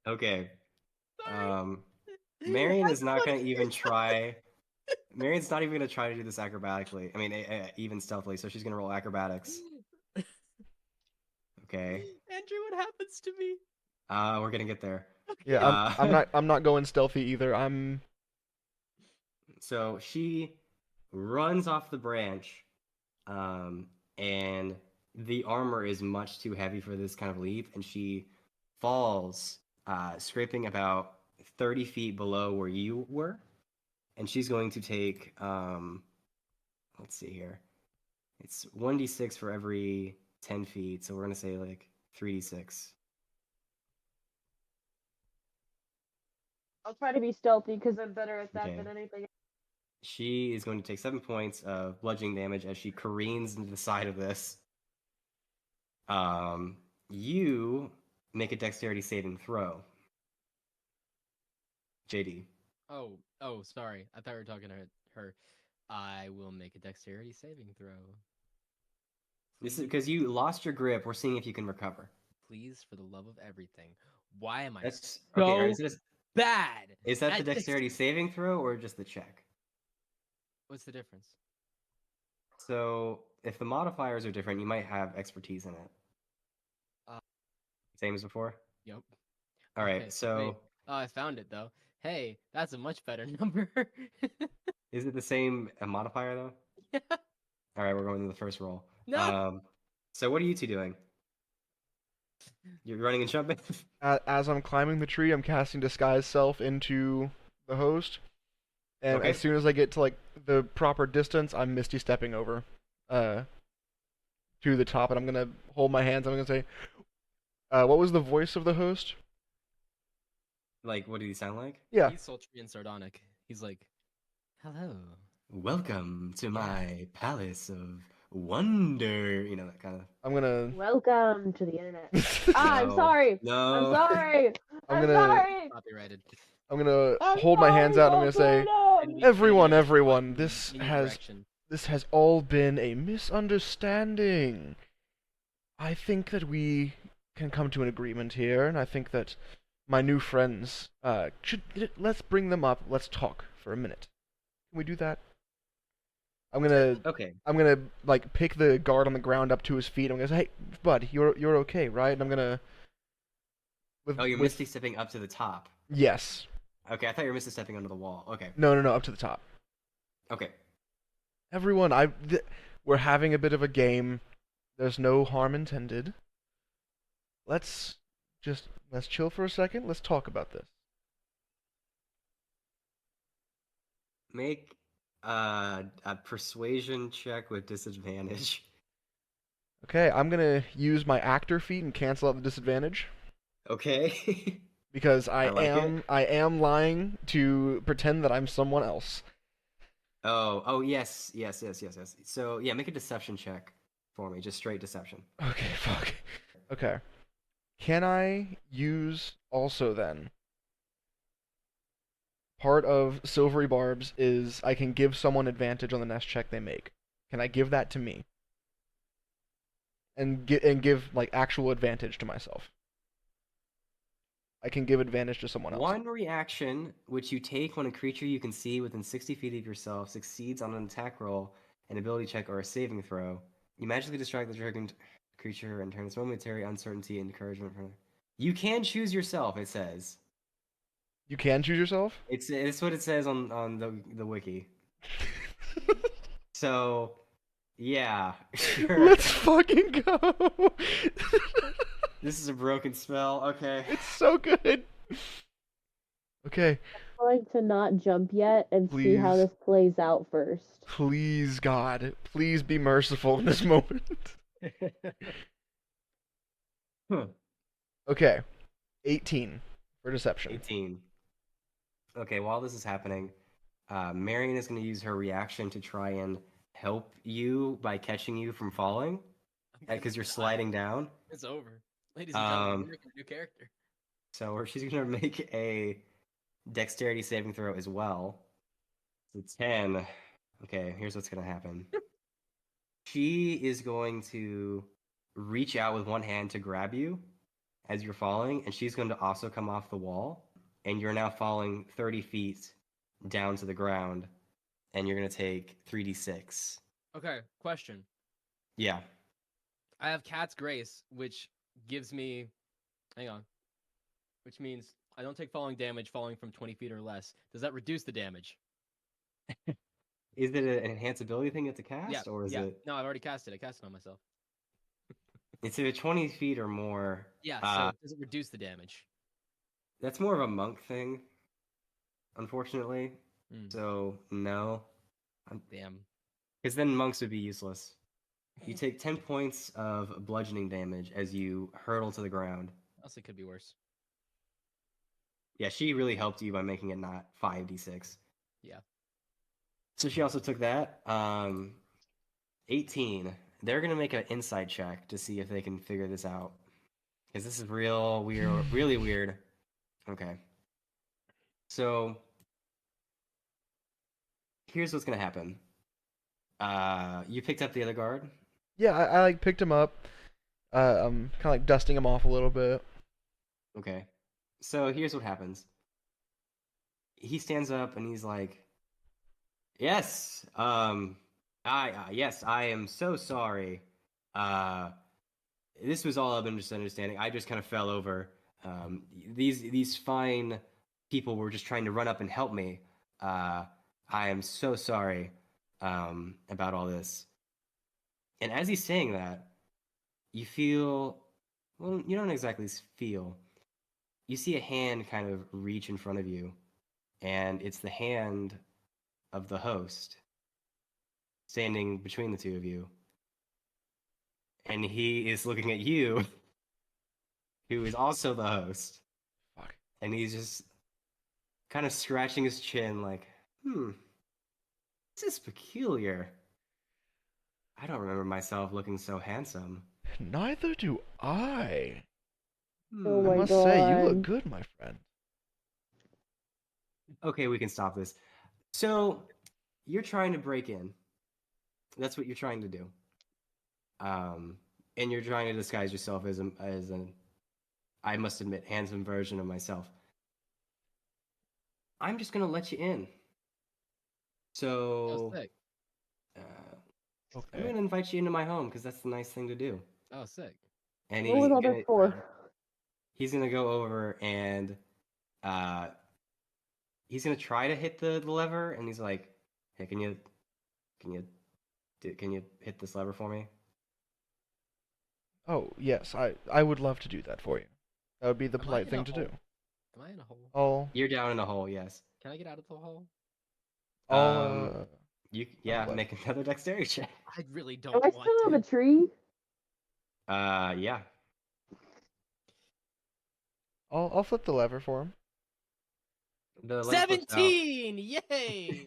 Okay.
Sorry.
Marion
I
is not
just
going
want
to even try. Marion's not even going to try to do this acrobatically. I mean, even stealthily. So she's going to roll acrobatics. Okay.
Andrew, what happens to me?
We're going to get there.
Yeah, I'm not going stealthy either. I'm
So she runs off the branch, and the armor is much too heavy for this kind of leap, and she falls, scraping about 30 feet below where you were, and she's going to take, let's see here, it's 1d6 for every 10 feet, so we're going to say like 3d6.
I'll try to be stealthy because I'm better at that
Okay.
than anything.
She is going to take 7 points of bludgeoning damage as she careens into the side of this. You make a dexterity saving throw. JD.
Oh, sorry. I thought we were talking to her. I will make a dexterity saving throw.
This is because you lost your grip. We're seeing if you can recover.
Please, for the love of everything. Why am I
That's
so
okay.
bad?
Is that the
at
dexterity saving throw or just the check?
What's the difference?
So if the modifiers are different, you might have expertise in it. Same as before.
Yep.
All right.
Okay,
So
wait. Oh, I found it though. Hey, that's a much better number.
is it the same modifier though?
Yeah.
All right, we're going to the first roll.
No.
So what are you two doing? You're running and jumping.
As I'm climbing the tree, I'm casting disguise self into the host, and
Okay.
as soon as I get to like the proper distance, I'm misty stepping over, to the top, and I'm gonna hold my hands. I'm gonna say, "What was the voice of the host?"
Like, what did he sound like?
Yeah,
He's sultry and sardonic. He's like, "Hello."
Welcome to my palace of wonder. You know, that kind of.
I'm gonna.
Welcome to the internet. I'm
No.
sorry.
No.
I'm sorry.
I'm
I'm
gonna-
sorry.
Copyrighted.
I'm gonna
I'm
hold my hands out. And I'm
sorry,
gonna say,
Alfredo!
everyone, this
Any
has
direction.
this has all been a misunderstanding. I think that we can come to an agreement here, and I think that my new friends let's bring them up. Let's talk for a minute. Can we do that?
Okay.
I'm gonna like pick the guard on the ground up to his feet. I'm gonna say, "Hey, bud, you're okay, right?" And I'm gonna.
Oh, you're misty stepping up to the top.
Yes.
Okay, I thought you were misty stepping onto the wall. Okay.
No, up to the top.
Okay.
Everyone, we're having a bit of a game. There's no harm intended. Let's chill for a second. Let's talk about this.
Make a persuasion check with disadvantage.
Okay, I'm gonna use my actor feat and cancel out the disadvantage
Okay.
because I
like it.
am lying to pretend that I'm someone else.
Oh, yes. So, yeah, make a deception check for me. Just straight deception.
Okay, fuck. Okay. Can I use also then? Part of Silvery Barbs is I can give someone advantage on the next check they make. Can I give that to me? And give like actual advantage to myself. I can give advantage to someone else.
One reaction which you take when a creature you can see within 60 feet of yourself succeeds on an attack roll, an ability check, or a saving throw. You magically distract the triggered creature and turn its momentary uncertainty and encouragement from. You can choose yourself, it says.
You can choose yourself?
It's what it says on the wiki. So, yeah, sure.
Let's fucking go.
This is a broken spell. Okay.
It's so good. Okay,
I like to not jump yet and see how
Please.
this plays out first.
please God, please be merciful in this moment.
Huh.
Okay, 18 for deception.
18. Okay, while this is happening, Marion is going to use her reaction to try and help you by catching you from falling, because you're sliding down.
It's over. Ladies and gentlemen,
Um,
we're making a new character.
So she's going to make a dexterity saving throw as well. It's 10. Okay, here's what's going to happen. She is going to reach out with one hand to grab you as you're falling, and she's going to also come off the wall, and you're now falling 30 feet down to the ground, and you're going to take 3d6.
Okay, question.
Yeah.
I have Cat's Grace, which gives me. Hang on. Which means I don't take falling damage falling from 20 feet or less. Does that reduce the damage?
Is it an enhanced ability thing you have to
Yeah,
cast, or is
yeah.
it?
No, I've already cast it. I cast it on myself.
It's if it's 20 feet or more.
Yeah, so does it reduce the damage?
That's more of a monk thing, unfortunately.
Mm,
So no,
damn.
because then monks would be useless. You take 10 points of bludgeoning damage as you hurtle to the ground.
Also, could be worse.
Yeah, she really helped you by making it not 5d6.
Yeah.
So she also took that. 18. They're gonna make an insight check to see if they can figure this out. Because this is real weird, really weird. Okay. So here's what's gonna happen. You picked up the other guard.
Yeah, I like picked him up. I'm kind of like dusting him off a little bit.
Okay. So here's what happens. He stands up and he's like, "Yes, yes, I am so sorry. Uh, this was all a misunderstanding. I just kind of fell over. These fine people were just trying to run up and help me. I am so sorry about all this." And as he's saying that, you feel, well, you don't exactly feel. You see a hand kind of reach in front of you, and it's the hand of the host standing between the two of you. And he is looking at you, who is also the host.
Fuck.
And he's just kind of scratching his chin, like, this is peculiar. I don't remember myself looking so handsome.
Neither do I.
Oh
I
my
must say, you look
God.
good, my friend.
Okay, we can stop this. So, you're trying to break in. That's what you're trying to do. And you're trying to disguise yourself as an, I must admit, handsome version of myself. I'm just gonna let you in.
Oh,
So,
sick.
I'm
Okay.
gonna invite you into my home because that's the nice thing to do.
Oh, sick.
And
What was all this for?
he's gonna go over and uh, he's gonna try to hit the lever, and he's like, "Hey, can you hit this lever for me?"
Oh, yes, I would love to do that for you. That would be the
Am I
polite
in
thing
a
to
hole?
do.
Am I in a hole?
I'll,
You're down in a hole. Yes.
Can I get out of the hole?
I'll,
Yeah.
what?
Make another dexterity check.
I really
Do
don't
I
want
still have
to.
a tree?
Yeah.
I'll flip the lever for him.
The lever flips out.
17! Yay!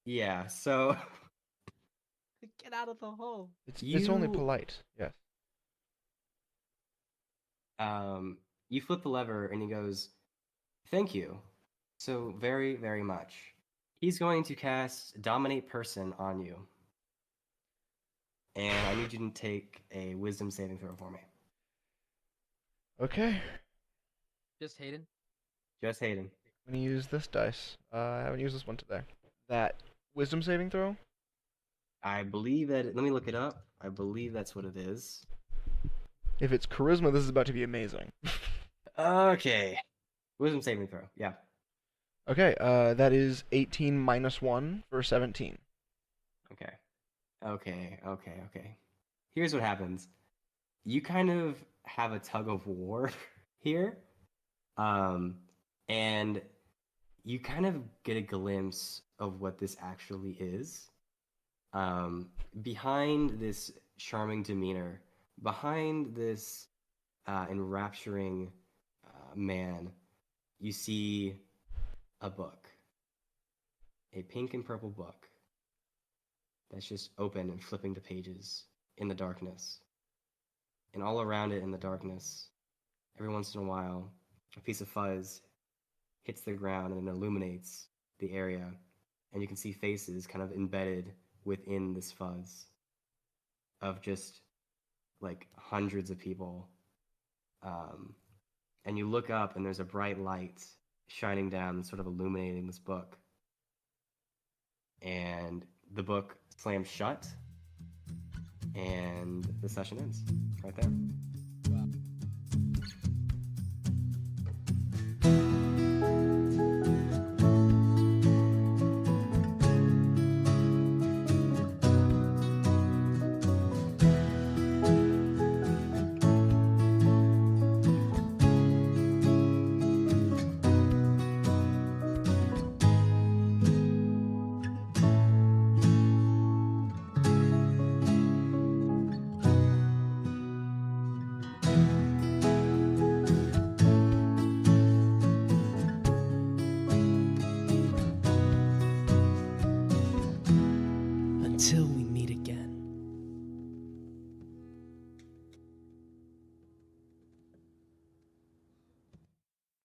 Yeah. So
Get out of the hole.
It's only
You-
polite. Yes.
you flip the lever, and he goes, "Thank you so very, very much." He's going to cast Dominate Person on you. And I need you to take a Wisdom saving throw for me.
Okay.
Just Hayden.
Just Hayden.
I'm gonna use this dice. I haven't used this one today. That wisdom saving throw.
I believe that. Let me look it up. I believe that's what it is.
If it's charisma, this is about to be amazing.
Okay. Wisdom saving throw. Yeah.
Okay. That is 18 minus 1 for 17.
Okay. Here's what happens. You kind of have a tug of war here. And you kind of get a glimpse of what this actually is. Behind this charming demeanor, behind this enrapturing man, you see a book. A pink and purple book that's just open and flipping to pages in the darkness. And all around it in the darkness, every once in a while, a piece of fuzz hits the ground and illuminates the area. And you can see faces kind of embedded within this fuzz of just like hundreds of people. And you look up and there's a bright light shining down, sort of illuminating this book. And the book slams shut, and the session ends right there.
Wow.
till